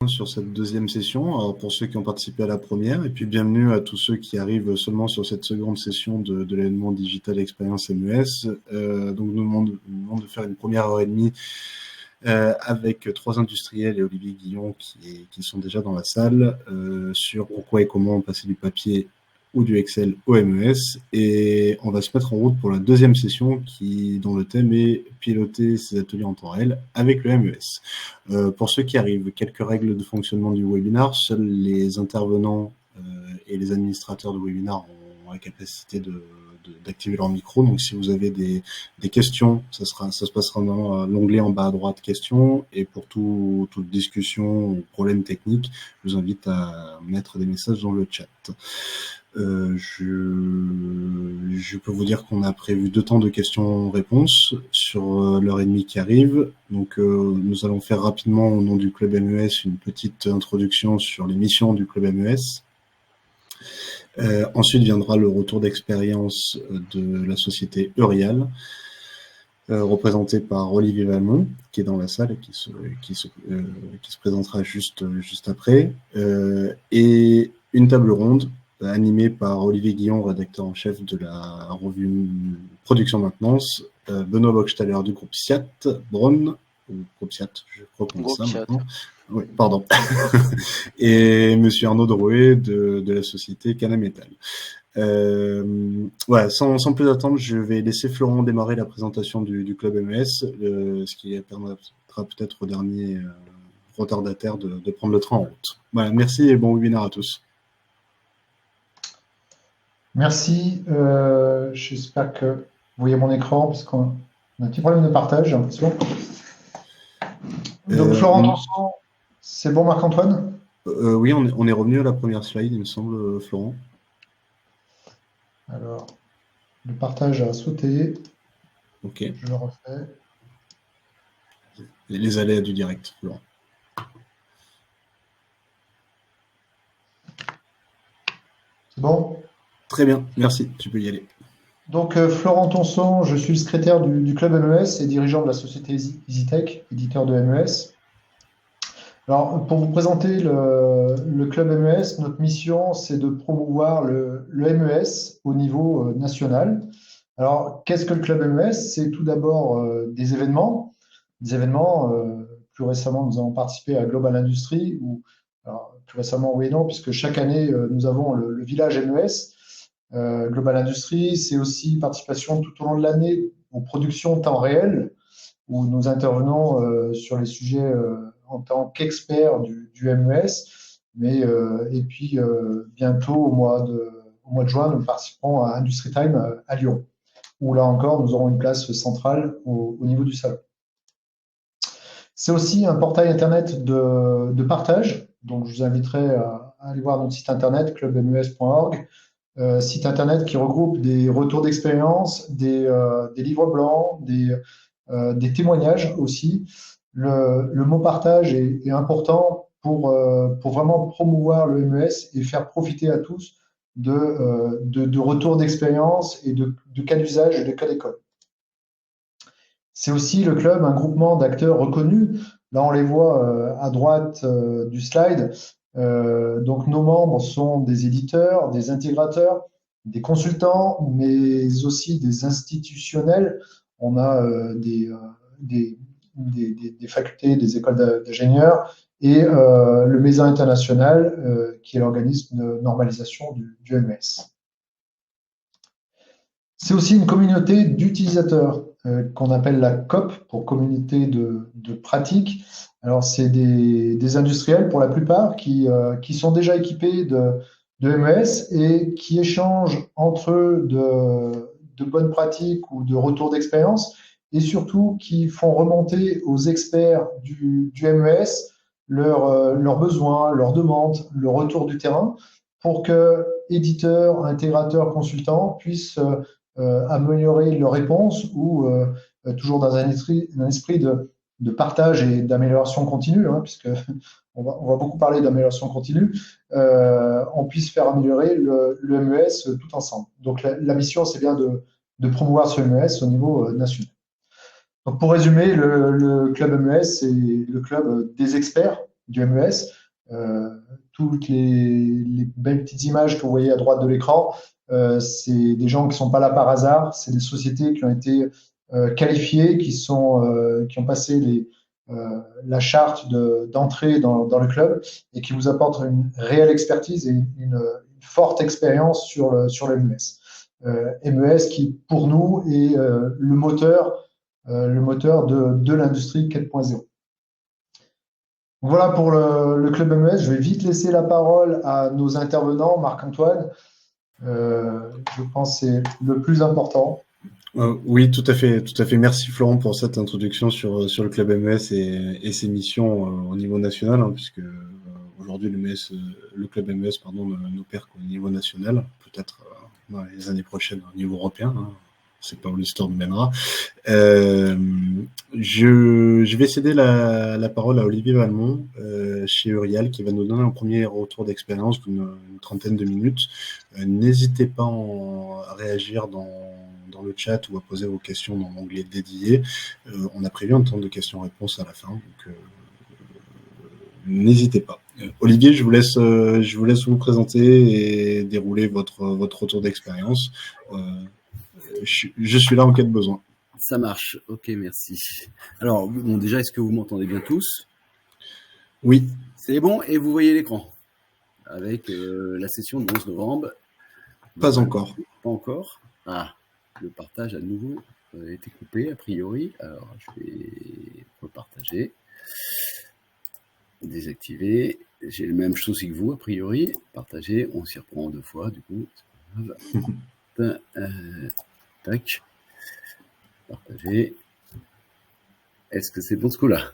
sur cette deuxième session. Alors, pour ceux qui ont participé à la première, et puis bienvenue à tous ceux qui arrivent seulement sur cette seconde session de l'événement Digital Experience MES. Donc, nous demandons de faire une première heure et demie avec trois industriels et Olivier Guillon qui sont déjà dans la salle sur pourquoi et comment passer du papier ou du Excel au MES. Et on va se mettre en route pour la deuxième session dont le thème est piloter ces ateliers en temps réel avec le MES. Pour ceux qui arrivent, quelques règles de fonctionnement du webinar. Seuls les intervenants et les administrateurs de webinar ont la capacité d'activer leur micro. Donc, si vous avez des questions, ça se passera dans l'onglet en bas à droite questions. Et pour toute discussion ou problème technique, je vous invite à mettre des messages dans le chat. Je peux vous dire qu'on a prévu 2 temps de questions-réponses sur l'heure et demie qui arrive. Donc, nous allons faire rapidement au nom du Club MES une petite introduction sur les missions du Club MES. Ensuite viendra le retour d'expérience de la société Eurial, représentée par Olivier Valmont, qui est dans la salle et qui se présentera juste après, et une table ronde animée par Olivier Guillon, rédacteur en chef de la revue Production Maintenance, Benoît Bockstaller du groupe SIAT, Braun, ou groupe SIAT, je crois qu'on dit ça maintenant. Oui, pardon. Et Monsieur Arnaud Drouet de la société Canametal. Voilà, sans plus attendre, je vais laisser Florent démarrer la présentation du Club MES, ce qui permettra peut-être au dernier retardataire de prendre le train en route. Voilà, merci et bon webinaire à tous. Merci. J'espère que vous voyez mon écran, parce qu'on a un petit problème de partage, j'ai l'impression. Donc, Florent Tanson, c'est bon, Marc-Antoine? Oui, on est revenu à la première slide, il me semble, Florent. Alors, le partage a sauté. Ok. Je le refais. Les aléas du direct, Florent. C'est bon? Très bien, merci, tu peux y aller. Donc, Florent Tanson, je suis le secrétaire du Club MES et dirigeant de la société EasyTech, éditeur de MES. Alors, pour vous présenter le Club MES, notre mission, c'est de promouvoir le MES au niveau national. Alors, qu'est-ce que le Club MES? C'est tout d'abord des événements. Plus récemment, nous avons participé à Global Industry, alors, plus récemment, oui et non, puisque chaque année, nous avons le village MES. Global Industry, c'est aussi participation tout au long de l'année aux productions temps réel, où nous intervenons sur les sujets en tant qu'experts du MES. Et puis, bientôt, au mois de juin, nous participerons à Industry Time à Lyon, où là encore, nous aurons une place centrale au niveau du salon. C'est aussi un portail Internet de partage. Donc, je vous inviterai à aller voir notre site Internet, clubmes.org. Site Internet qui regroupe des retours d'expérience, des livres blancs, des témoignages aussi. Le mot partage est important pour vraiment promouvoir le MES et faire profiter à tous de retours d'expérience et de cas d'usage et de cas d'école. C'est aussi le club, un groupement d'acteurs reconnus. Là, on les voit à droite du slide. Donc, nos membres sont des éditeurs, des intégrateurs, des consultants, mais aussi des institutionnels. On a des facultés, des écoles d'ingénieurs et le MESA international, qui est l'organisme de normalisation du MES. C'est aussi une communauté d'utilisateurs qu'on appelle la COP, pour communauté de pratique. Alors, c'est des industriels, pour la plupart, qui sont déjà équipés de MES et qui échangent entre eux de bonnes pratiques ou de retours d'expérience, et surtout qui font remonter aux experts du MES leurs besoins, leurs demandes, le retour du terrain, pour que éditeurs, intégrateurs, consultants puissent améliorer leurs réponses ou toujours dans un esprit de partage et d'amélioration continue, hein, puisque on va beaucoup parler d'amélioration continue, on puisse faire améliorer le MES tout ensemble. Donc la mission, c'est bien de promouvoir ce MES au niveau national. Donc pour résumer, le club MES, c'est le club des experts du MES. Toutes les belles petites images que vous voyez à droite de l'écran, c'est des gens qui sont pas là par hasard, c'est des sociétés qui ont été qualifiées, qui ont passé la charte d'entrée dans le club et qui vous apportent une réelle expertise et une forte expérience sur le MES. MES qui, pour nous, est le moteur de l'industrie 4.0. Voilà pour le club MES. Je vais vite laisser la parole à nos intervenants, Marc-Antoine. Je pense que c'est le plus important. Oui, tout à fait. Merci Florent pour cette introduction sur le club MES et ses missions au niveau national, hein, puisque aujourd'hui le club MES n'opère qu'au niveau national, peut-être dans les années prochaines au niveau européen. Hein. C'est pas où l'histoire nous mènera. Je vais céder la parole à Olivier Valmont chez Eurial qui va nous donner un premier retour d'expérience d'une trentaine de minutes. N'hésitez pas à réagir dans le chat ou à poser vos questions dans l'onglet dédié. On a prévu un temps de questions-réponses à la fin, donc n'hésitez pas. Olivier, je vous laisse vous présenter et dérouler votre retour d'expérience. Je suis là en cas de besoin. Ça marche, ok, merci. Alors, bon, déjà, est-ce que vous m'entendez bien tous? Oui. C'est bon, et vous voyez l'écran avec la session du 11 novembre. Pas encore. Pas encore. Ah, le partage à nouveau a été coupé, a priori. Alors, je vais repartager. Désactiver. J'ai le même chose que vous, a priori. Partager, on s'y reprend 2 fois, du coup. Tac. Partager. Est-ce que c'est bon ce coup-là?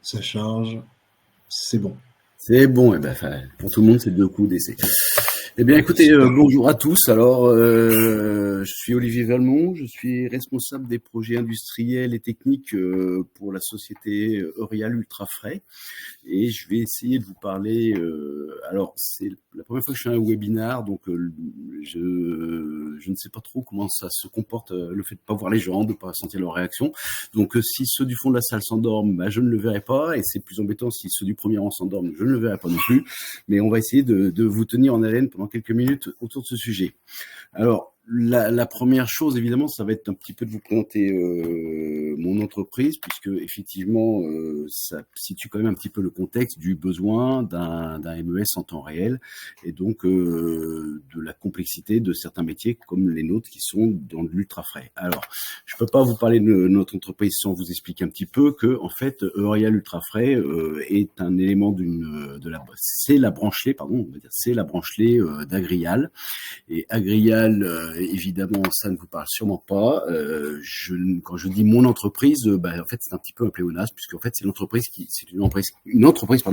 Ça charge. C'est bon. C'est bon. Et ben, pour tout le monde, c'est 2 coups d'essai. Eh bien, écoutez, bonjour à tous. Alors, je suis Olivier Valmont, je suis responsable des projets industriels et techniques pour la société Eurial Ultrafrais. Et je vais essayer de vous parler. Alors, c'est la première fois que je fais un webinar, donc je ne sais pas trop comment ça se comporte, le fait de ne pas voir les gens, de ne pas sentir leur réaction. Donc, si ceux du fond de la salle s'endorment, bah, je ne le verrai pas. Et c'est plus embêtant si ceux du premier rang s'endorment, je ne le verrai pas non plus. Mais on va essayer de vous tenir en haleine pendant quelques minutes autour de ce sujet. Alors, la première chose, évidemment, ça va être un petit peu de vous présenter mon entreprise, puisque effectivement, ça situe quand même un petit peu le contexte du besoin d'un MES en temps réel, et donc de la complexité de certains métiers comme les nôtres qui sont dans l'ultra frais. Alors, je peux pas vous parler de notre entreprise sans vous expliquer un petit peu que, en fait, Eurial Ultra Frais est un élément c'est la branche lait, pardon, on va dire, c'est la branche lait d'Agrial. Et Agrial, évidemment, ça ne vous parle sûrement pas. Quand je dis mon entreprise, en fait, c'est un petit peu un pléonasme, puisque en fait, c'est une entreprise,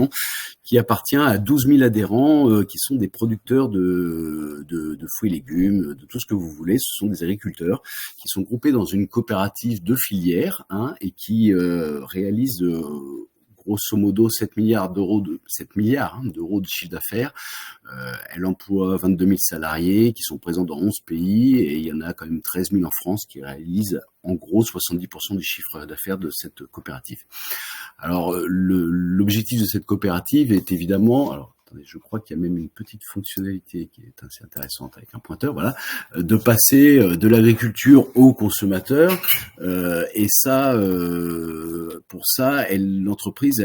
qui appartient à 12 000 adhérents, qui sont des producteurs de fruits et légumes, de tout ce que vous voulez. Ce sont des agriculteurs qui sont groupés dans une coopérative de filière, et qui réalisent grosso modo 7 milliards d'euros de chiffre d'affaires. Elle emploie 22 000 salariés qui sont présents dans 11 pays et il y en a quand même 13 000 en France qui réalisent en gros 70% du chiffre d'affaires de cette coopérative. Alors, l'objectif de cette coopérative est évidemment, alors attendez, je crois qu'il y a même une petite fonctionnalité qui est assez intéressante avec un pointeur, voilà, de passer de l'agriculture au consommateur. Et ça, pour ça, l'entreprise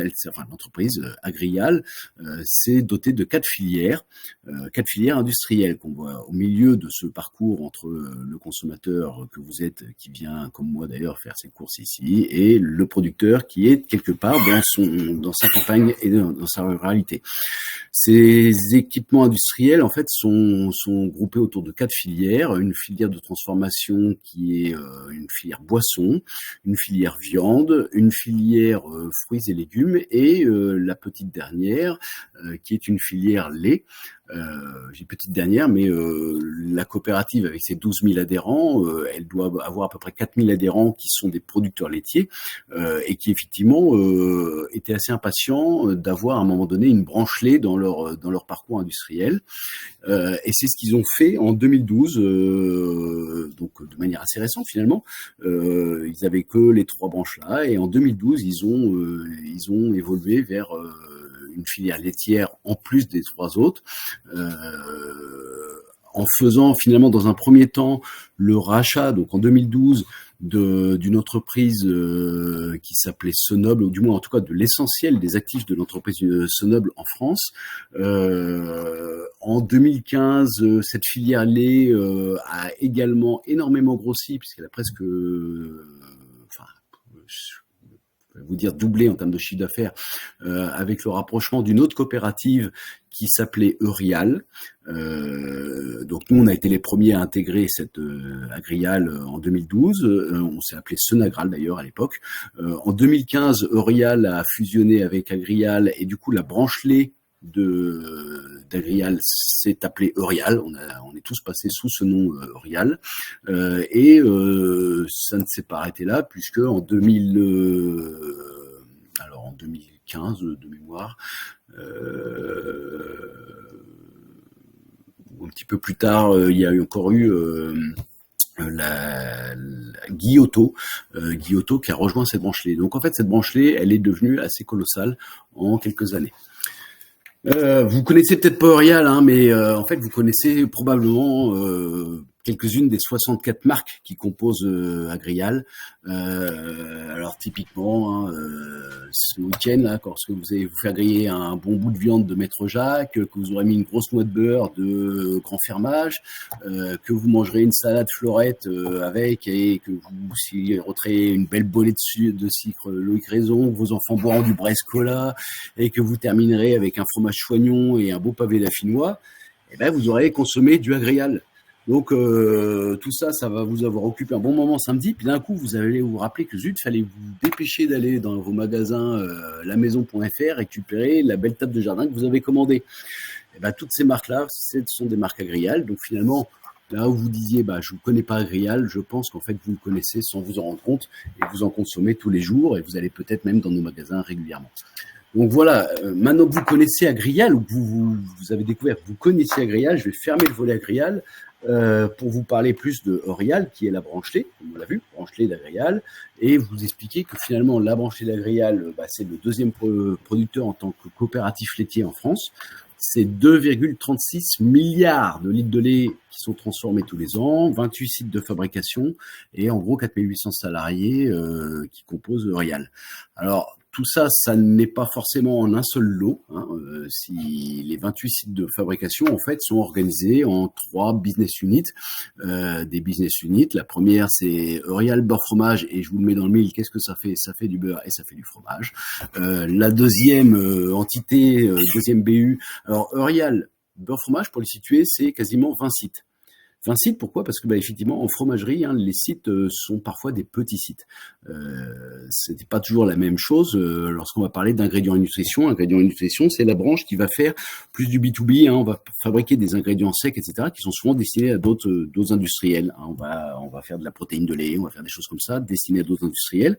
Agrial s'est dotée de 4 filières industrielles qu'on voit au milieu de ce parcours entre le consommateur que vous êtes, qui vient comme moi d'ailleurs faire ses courses ici, et le producteur qui est quelque part dans sa campagne et dans sa ruralité. Ces équipements industriels, en fait, sont groupés autour de 4 filières. Une filière de transformation qui est une filière boisson, une filière viande, une filière fruits et légumes et la petite dernière qui est une filière lait. J'ai une petite dernière, mais la coopérative avec ses 12 000 adhérents, elle doit avoir à peu près 4 000 adhérents qui sont des producteurs laitiers et qui effectivement étaient assez impatients d'avoir à un moment donné une branche lait dans leur parcours industriel. Et c'est ce qu'ils ont fait en 2012, donc de manière assez récente finalement. Ils avaient que les 3 branches là, et en 2012 ils ont évolué vers une filière laitière en plus des 3 autres, en faisant finalement dans un premier temps le rachat, donc en 2012, d'une entreprise qui s'appelait Sonoble, ou du moins en tout cas de l'essentiel des actifs de l'entreprise Sonoble en France. En 2015, cette filière lait a également énormément grossi, puisqu'elle a presque, je vais vous dire doublé en termes de chiffre d'affaires, avec le rapprochement d'une autre coopérative qui s'appelait Eurial. Donc nous, on a été les premiers à intégrer cette Agrial en 2012. On s'est appelé Sonagral d'ailleurs à l'époque. En 2015, Eurial a fusionné avec Agrial, et du coup la branche lait d'Agrial s'est appelée Eurial. On est tous passés sous ce nom Eurial, et ça ne s'est pas arrêté là, puisque en 2015 de mémoire, un petit peu plus tard, il y a encore eu la Guillotot qui a rejoint cette branche lait. Donc en fait, cette branche lait, elle est devenue assez colossale en quelques années. Vous connaissez peut-être pas Eurial, mais en fait vous connaissez probablement quelques-unes des 64 marques qui composent Agrial. Alors typiquement, ce week-end, là, lorsque vous allez vous faire griller un bon bout de viande de Maître Jacques, que vous aurez mis une grosse noix de beurre de Grand Fermage, que vous mangerez une salade fleurette avec, et que vous siroterez une belle bolée de sucre Loïc Raison, que vos enfants boiront du Brest Cola, et que vous terminerez avec un fromage choignon et un beau pavé d'affinois, et ben vous aurez consommé du Agrial. Donc tout ça, ça va vous avoir occupé un bon moment samedi, puis d'un coup vous allez vous rappeler que zut, fallait vous dépêcher d'aller dans vos magasins lamaison.fr récupérer la belle table de jardin que vous avez commandée. Et ben toutes ces marques-là, ce sont des marques Agrial. Donc finalement, là où vous disiez je ne connais pas Agrial, je pense qu'en fait vous le connaissez sans vous en rendre compte, et vous en consommez tous les jours, et vous allez peut-être même dans nos magasins régulièrement. Donc voilà, maintenant que vous connaissez Agrial, ou que vous avez découvert que vous connaissiez Agrial, je vais fermer le volet Agrial pour vous parler plus de Eurial, qui est la branche lait, comme on l'a vu, branche lait d'Agrial, et vous expliquer que finalement la branche lait d'Agrial, c'est le deuxième producteur en tant que coopératif laitier en France. C'est 2,36 milliards de litres de lait qui sont transformés tous les ans, 28 sites de fabrication, et en gros 4800 salariés qui composent Eurial. Alors, tout ça, ça n'est pas forcément en un seul lot. Si les 28 sites de fabrication, en fait, sont organisés en 3 business units. Des business units. La première, c'est Eurial beurre fromage, et je vous le mets dans le mille. Qu'est-ce que ça fait? Ça fait du beurre et ça fait du fromage. La deuxième entité, deuxième BU. Alors, Eurial beurre fromage, pour le situer, c'est quasiment 20 sites. 20 sites, pourquoi? Parce que effectivement, en fromagerie, les sites sont parfois des petits sites. C'était pas toujours la même chose lorsqu'on va parler d'ingrédients et nutrition. Ingrédients et nutrition, c'est la branche qui va faire plus du B2B. On va fabriquer des ingrédients secs, etc., qui sont souvent destinés à d'autres industriels. On va faire de la protéine de lait, on va faire des choses comme ça, destinées à d'autres industriels.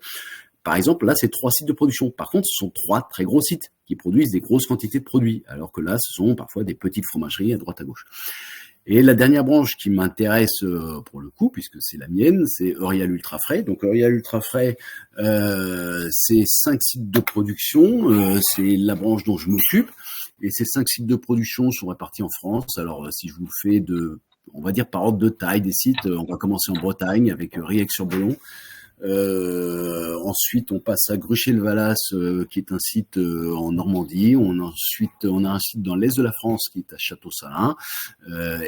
Par exemple, là, c'est 3 sites de production. Par contre, ce sont 3 très gros sites qui produisent des grosses quantités de produits, alors que là, ce sont parfois des petites fromageries à droite à gauche. Et la dernière branche qui m'intéresse pour le coup, puisque c'est la mienne, c'est Eurial Ultra Frais. Donc Eurial Ultra Frais, c'est 5 sites de production, c'est la branche dont je m'occupe. Et ces 5 sites de production sont répartis en France. Alors si je vous fais on va dire par ordre de taille des sites, on va commencer en Bretagne avec Riec-sur-Bollon. Ensuite, on passe à Gruchet-le-Valas, qui est un site en Normandie. Ensuite, on a un site dans l'est de la France qui est à Château-Salins,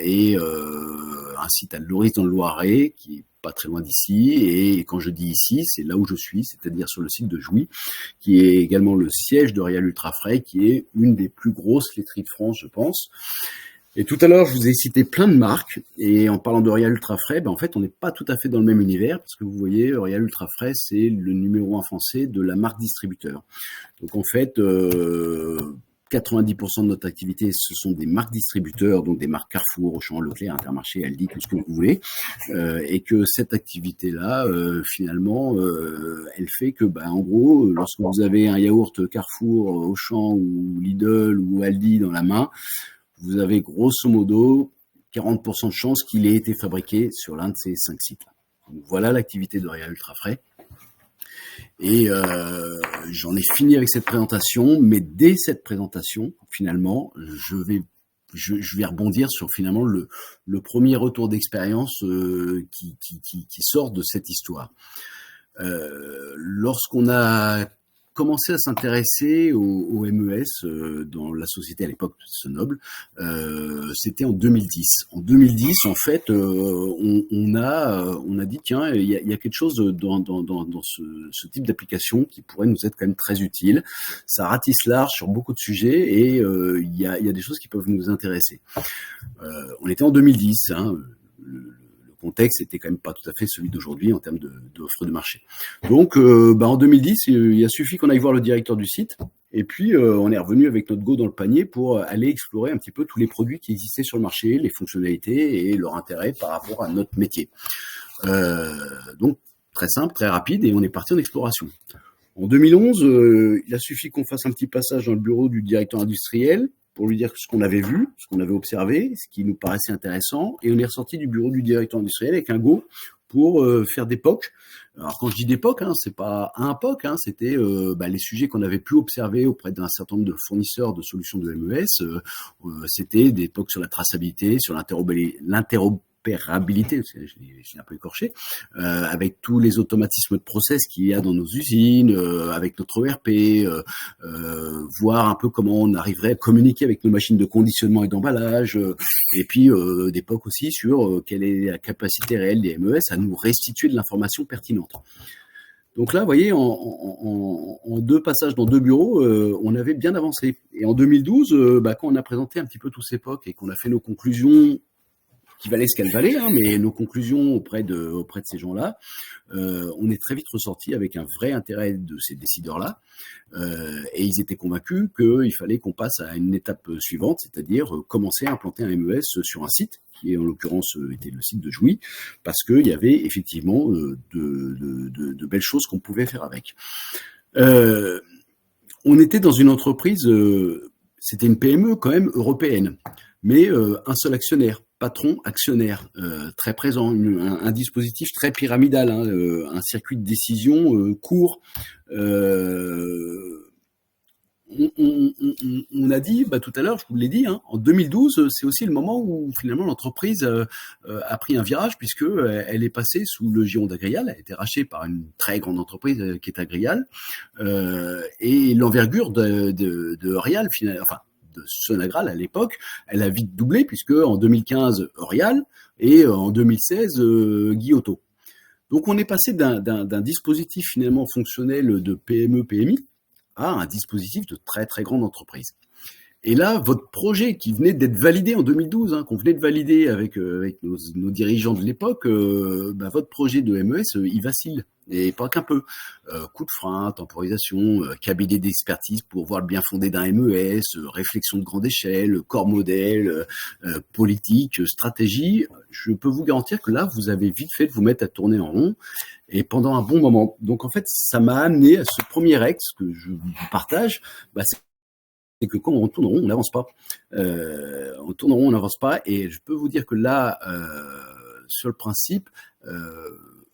et un site à Loris dans le Loiret, qui est pas très loin d'ici. Et quand je dis ici, c'est là où je suis, c'est-à-dire sur le site de Jouy, qui est également le siège d'Eurial Ultra Frais, qui est une des plus grosses laiteries de France, je pense. Et tout à l'heure, je vous ai cité plein de marques, et en parlant d'Eurial Ultra Frais, en fait, on n'est pas tout à fait dans le même univers, parce que vous voyez, Eurial Ultra Frais, c'est le numéro 1 français de la marque distributeur. Donc en fait, 90% de notre activité, ce sont des marques distributeurs, donc des marques Carrefour, Auchan, Leclerc, Intermarché, Aldi, tout ce que vous voulez, et que cette activité-là, finalement, elle fait que, en gros, lorsque vous avez un yaourt Carrefour, Auchan ou Lidl ou Aldi dans la main, vous avez grosso modo 40% de chances qu'il ait été fabriqué sur l'un de ces 5 sites. Donc, voilà l'activité de Réa Ultra Frais. Et j'en ai fini avec cette présentation, mais dès cette présentation, finalement, je vais rebondir sur finalement le premier retour d'expérience qui sort de cette histoire. Lorsqu'on a commencé à s'intéresser au MES dans la société à l'époque Sonoble, c'était en 2010. En 2010, en fait, on a dit tiens, il y a quelque chose dans ce type d'application qui pourrait nous être quand même très utile. Ça ratisse large sur beaucoup de sujets et il y a des choses qui peuvent nous intéresser. On était en 2010. Le contexte était quand même pas tout à fait celui d'aujourd'hui en termes d'offres de marché. Donc, en 2010, il a suffi qu'on aille voir le directeur du site, et puis on est revenu avec notre go dans le panier pour aller explorer un petit peu tous les produits qui existaient sur le marché, les fonctionnalités et leur intérêt par rapport à notre métier. Donc, très simple, très rapide, et on est parti en exploration. En 2011, il a suffi qu'on fasse un petit passage dans le bureau du directeur industriel, pour lui dire ce qu'on avait vu, ce qu'on avait observé, ce qui nous paraissait intéressant, et on est ressorti du bureau du directeur industriel avec un go pour faire des POC. Alors quand je dis des POC, c'est pas un POC, c'était les sujets qu'on avait pu observer auprès d'un certain nombre de fournisseurs de solutions de MES. C'était des POC sur la traçabilité, sur l'interopérabilité, je l'ai un peu écorché, avec tous les automatismes de process qu'il y a dans nos usines, avec notre ERP, voir un peu comment on arriverait à communiquer avec nos machines de conditionnement et d'emballage, et puis des POC aussi sur quelle est la capacité réelle des MES à nous restituer de l'information pertinente. Donc là, vous voyez, en 2 passages dans 2 bureaux, on avait bien avancé. Et en 2012, quand on a présenté un petit peu tous ces POC et qu'on a fait nos conclusions, qui valaient ce qu'elles valaient, mais nos conclusions auprès de ces gens-là, on est très vite ressorti avec un vrai intérêt de ces décideurs-là, et ils étaient convaincus qu'il fallait qu'on passe à une étape suivante, c'est-à-dire commencer à implanter un MES sur un site, qui en l'occurrence était le site de Jouy, parce qu'il y avait effectivement de belles choses qu'on pouvait faire avec. On était dans une entreprise, c'était une PME quand même européenne, mais un seul actionnaire, patron actionnaire, très présent, un dispositif très pyramidal, un circuit de décision court. On a dit, tout à l'heure, je vous l'ai dit, en 2012, c'est aussi le moment où finalement l'entreprise a pris un virage, puisque elle est passée sous le giron d'Agrial, elle a été rachetée par une très grande entreprise qui est Agrial, et l'envergure de Rial, finalement, enfin de Sonagral à l'époque, elle a vite doublé, puisque en 2015 Rial et en 2016 Guillotto. Donc on est passé d'un dispositif finalement fonctionnel de PME-PMI à un dispositif de très très grande entreprise. Et là, votre projet qui venait d'être validé en 2012, qu'on venait de valider avec nos dirigeants de l'époque, votre projet de MES, il vacille, et pas qu'un peu. Coup de frein, temporisation, cabinet d'expertise pour voir le bien fondé d'un MES, réflexion de grande échelle, corps modèle, politique, stratégie. Je peux vous garantir que là, vous avez vite fait de vous mettre à tourner en rond, et pendant un bon moment. Donc en fait, ça m'a amené à ce premier ex que je vous partage, c'est que quand on tourne en rond, on n'avance pas. On tourne en rond, on n'avance pas. Et je peux vous dire que là, sur le principe,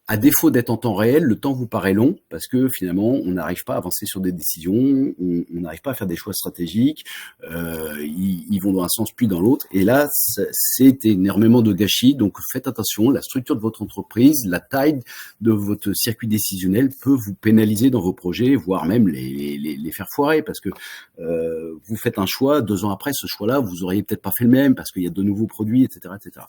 à défaut d'être en temps réel, le temps vous paraît long parce que finalement, on n'arrive pas à avancer sur des décisions, on n'arrive pas à faire des choix stratégiques, ils vont dans un sens puis dans l'autre. Et là, c'est énormément de gâchis. Donc, faites attention. La structure de votre entreprise, la taille de votre circuit décisionnel peut vous pénaliser dans vos projets, voire même les faire foirer parce que vous faites un choix, 2 ans après, ce choix-là, vous auriez peut-être pas fait le même parce qu'il y a de nouveaux produits, etc., etc.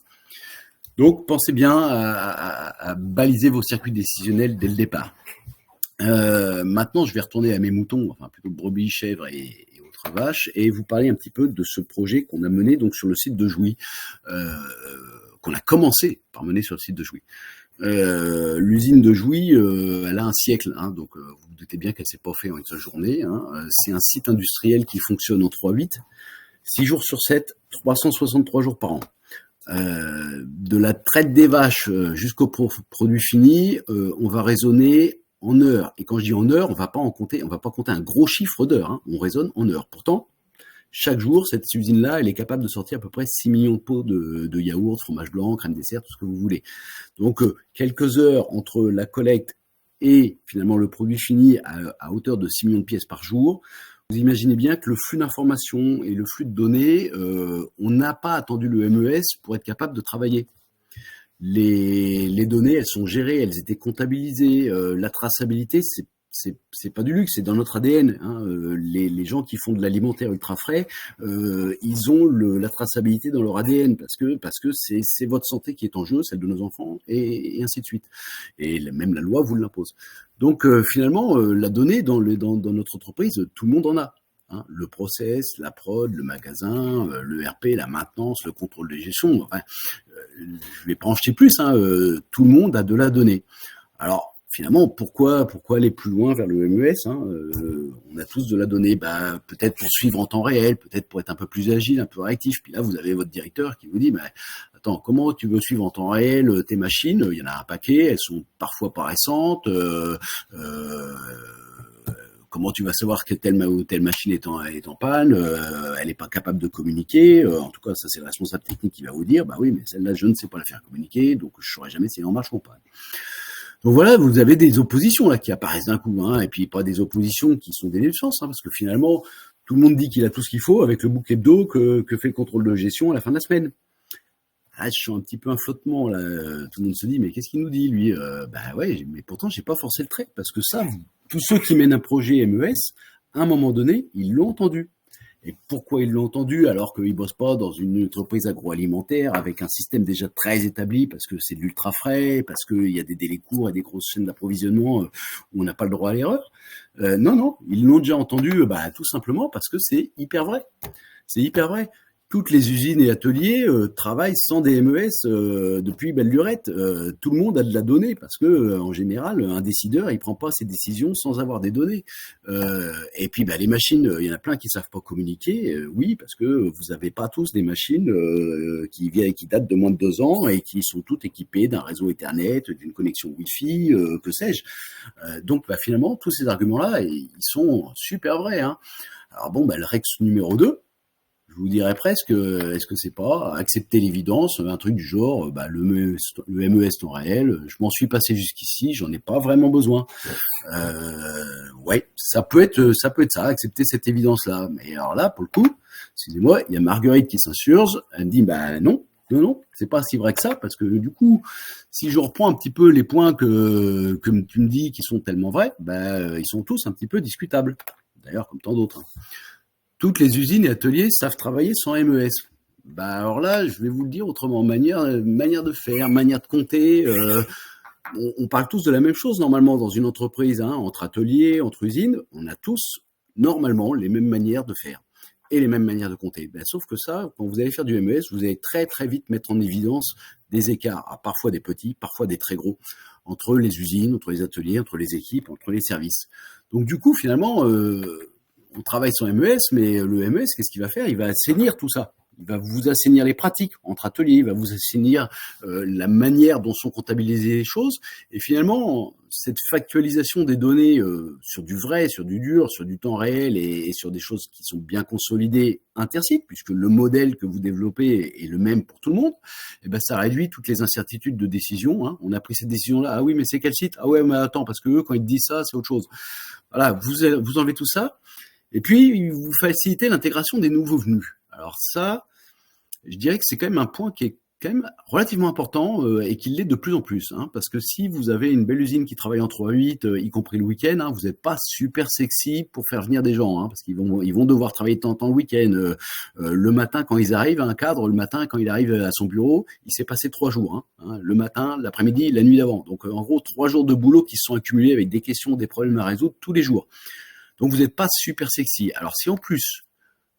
Donc, pensez bien à baliser vos circuits décisionnels dès le départ. Maintenant, je vais retourner à mes moutons, enfin plutôt brebis, chèvres et autres vaches, et vous parler un petit peu de ce projet qu'on a mené donc sur le site de Jouy, qu'on a commencé par mener sur le site de Jouy. L'usine de Jouy, elle a un siècle, hein, donc vous vous doutez bien qu'elle s'est pas fait en une seule journée. Hein. C'est un site industriel qui fonctionne en 3/8, 6 jours sur 7, 363 jours par an. De la traite des vaches jusqu'au produit fini, on va raisonner en heures. Et quand je dis en heures, on va pas compter un gros chiffre d'heures. Hein. On raisonne en heures. Pourtant, chaque jour, cette usine-là, elle est capable de sortir à peu près 6 millions de pots de yaourt, fromage blanc, crème dessert, tout ce que vous voulez. Donc, quelques heures entre la collecte et finalement le produit fini à hauteur de 6 millions de pièces par jour. Vous imaginez bien que le flux d'informations et le flux de données, on n'a pas attendu le MES pour être capable de travailler. Les données, elles sont gérées, elles étaient comptabilisées. La traçabilité, c'est pas du luxe, c'est dans notre ADN. Hein. Les gens qui font de l'alimentaire ultra frais, ils ont la traçabilité dans leur ADN parce que c'est votre santé qui est en jeu, celle de nos enfants, et ainsi de suite. Et même la loi vous l'impose. Donc finalement, la donnée dans notre entreprise, tout le monde en a. Hein. Le process, la prod, le magasin, le RP, la maintenance, le contrôle de gestion. Enfin, je vais pas en jeter plus. Hein, tout le monde a de la donnée. Alors finalement, pourquoi aller plus loin vers le MES, hein, on a tous de la donnée, peut-être pour suivre en temps réel, peut-être pour être un peu plus agile, un peu réactif. Puis là, vous avez votre directeur qui vous dit, attends, comment tu veux suivre en temps réel tes machines? Il y en a un paquet, elles sont parfois pas récentes. Comment tu vas savoir que telle ou telle machine est en panne, elle n'est pas capable de communiquer, en tout cas ça c'est le responsable technique qui va vous dire, oui mais celle-là je ne sais pas la faire communiquer, donc je ne saurais jamais si elle en marche ou pas. Donc voilà, vous avez des oppositions là qui apparaissent d'un coup, hein, et puis pas des oppositions qui sont dénuées de sens, hein, parce que finalement tout le monde dit qu'il a tout ce qu'il faut avec le bouc hebdo que fait le contrôle de gestion à la fin de la semaine. Ah, je sens un petit peu un flottement là. Tout le monde se dit mais qu'est-ce qu'il nous dit lui? Ouais, mais pourtant j'ai pas forcé le trait parce que ça, tous ceux qui mènent un projet MES, à un moment donné, ils l'ont entendu. Et pourquoi ils l'ont entendu alors qu'ils bossent pas dans une entreprise agroalimentaire avec un système déjà très établi parce que c'est de l'ultra frais, parce qu'il y a des délais courts et des grosses chaînes d'approvisionnement où on n'a pas le droit à l'erreur. Non, ils l'ont déjà entendu tout simplement parce que c'est hyper vrai. C'est hyper vrai. Toutes les usines et ateliers travaillent sans des MES depuis belle lurette. Tout le monde a de la donnée parce que en général, un décideur, il prend pas ses décisions sans avoir des données. Et puis les machines, il y en a plein qui savent pas communiquer. Oui, parce que vous avez pas tous des machines qui datent de moins de 2 ans et qui sont toutes équipées d'un réseau Ethernet, d'une connexion Wi-Fi, que sais-je. Donc finalement, tous ces arguments-là, ils sont super vrais. Hein. Alors le Rex numéro 2. Je vous dirais presque, est-ce que c'est pas accepter l'évidence, un truc du genre, le MES temps réel, je m'en suis passé jusqu'ici, j'en ai pas vraiment besoin. Ouais, ça peut être ça, accepter cette évidence-là. Mais alors là, pour le coup, excusez-moi, il y a Marguerite qui s'insurge, elle me dit, non, c'est pas si vrai que ça, parce que du coup, si je reprends un petit peu les points que tu me dis qui sont tellement vrais, ils sont tous un petit peu discutables. D'ailleurs, comme tant d'autres. Hein. Toutes les usines et ateliers savent travailler sans MES. Alors là, je vais vous le dire autrement, manière de faire, manière de compter. On parle tous de la même chose normalement dans une entreprise, hein, entre ateliers, entre usines. On a tous normalement les mêmes manières de faire et les mêmes manières de compter. Sauf que ça, quand vous allez faire du MES, vous allez très très vite mettre en évidence des écarts, parfois des petits, parfois des très gros, entre les usines, entre les ateliers, entre les équipes, entre les services. Donc du coup, finalement, on travaille sans MES, mais le MES, qu'est-ce qu'il va faire? Il va assainir tout ça. Il va vous assainir les pratiques entre ateliers, il va vous assainir la manière dont sont comptabilisées les choses. Et finalement, cette factualisation des données sur du vrai, sur du dur, sur du temps réel et sur des choses qui sont bien consolidées intersites, puisque le modèle que vous développez est le même pour tout le monde, ça réduit toutes les incertitudes de décision. Hein. On a pris cette décision-là. Ah oui, mais c'est quel site? Ah ouais, mais attends, parce que eux, quand ils disent ça, c'est autre chose. Voilà, vous enlevez tout ça. Et puis, vous facilitez l'intégration des nouveaux venus. Alors ça, je dirais que c'est quand même un point qui est quand même relativement important et qui l'est de plus en plus. Hein, parce que si vous avez une belle usine qui travaille en 3/8, y compris le week-end, hein, vous n'êtes pas super sexy pour faire venir des gens. Hein, parce qu'ils vont devoir travailler de temps en temps le week-end. Le matin, quand ils arrivent, un cadre, le matin, quand il arrive à son bureau, il s'est passé 3 jours. Hein, le matin, l'après-midi, la nuit d'avant. Donc en gros, 3 jours de boulot qui se sont accumulés avec des questions, des problèmes à résoudre tous les jours. Donc vous n'êtes pas super sexy. Alors si en plus,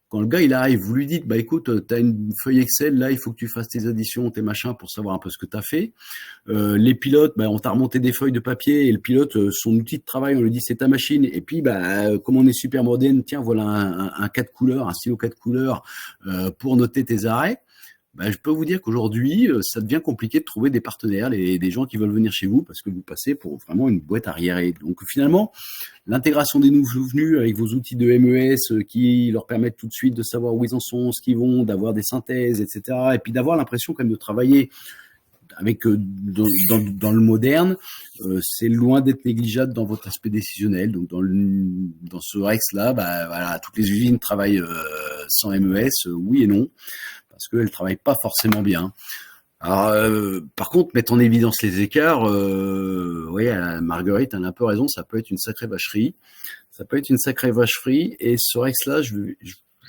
quand le gars il arrive, vous lui dites, bah écoute, t'as une feuille Excel, là il faut que tu fasses tes additions, tes machins pour savoir un peu ce que t'as fait. Les pilotes, bah on t'a remonté des feuilles de papier et le pilote, son outil de travail, on lui dit c'est ta machine. Et puis bah comme on est super moderne, tiens voilà un 4 couleurs, un stylo 4 couleurs pour noter tes arrêts. Bah, je peux vous dire qu'aujourd'hui, ça devient compliqué de trouver des partenaires, des gens qui veulent venir chez vous parce que vous passez pour vraiment une boîte arriérée. Donc finalement, l'intégration des nouveaux venus avec vos outils de MES qui leur permettent tout de suite de savoir où ils en sont, ce qu'ils vont, d'avoir des synthèses, etc. Et puis d'avoir l'impression quand même de travailler avec dans le moderne, c'est loin d'être négligeable dans votre aspect décisionnel. Donc dans ce Rex-là, bah, voilà, toutes les usines travaillent sans MES, oui et non, parce qu'elles travaillent pas forcément bien. Alors, par contre, mettre en évidence les écarts, oui, Marguerite, elle a un peu raison, ça peut être une sacrée vacherie. Ça peut être une sacrée vacherie. Et ce Rex-là, je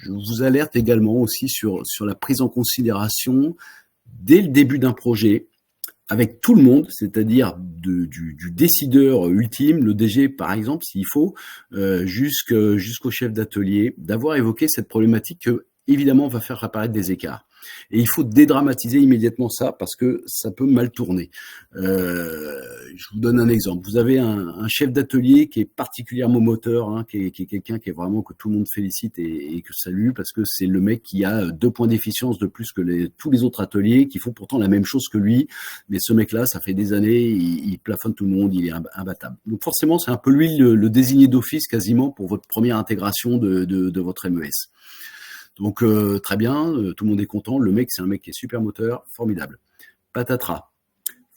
vous alerte également aussi sur la prise en considération dès le début d'un projet, avec tout le monde, c'est-à-dire du décideur ultime, le DG par exemple, s'il faut, jusqu'au chef d'atelier, d'avoir évoqué cette problématique que, évidemment, va faire apparaître des écarts. Et il faut dédramatiser immédiatement ça parce que ça peut mal tourner. Je vous donne un exemple. Vous avez un chef d'atelier qui est particulièrement moteur, hein, qui est quelqu'un qui est vraiment que tout le monde félicite et que salue parce que c'est le mec qui a 2 points d'efficience de plus que tous les autres ateliers qui font pourtant la même chose que lui. Mais ce mec-là, ça fait des années, il plafonne tout le monde, il est imbattable. Donc forcément, c'est un peu lui le désigné d'office quasiment pour votre première intégration de votre MES. Donc très bien, tout le monde est content. Le mec, c'est un mec qui est super moteur, formidable. Patatras.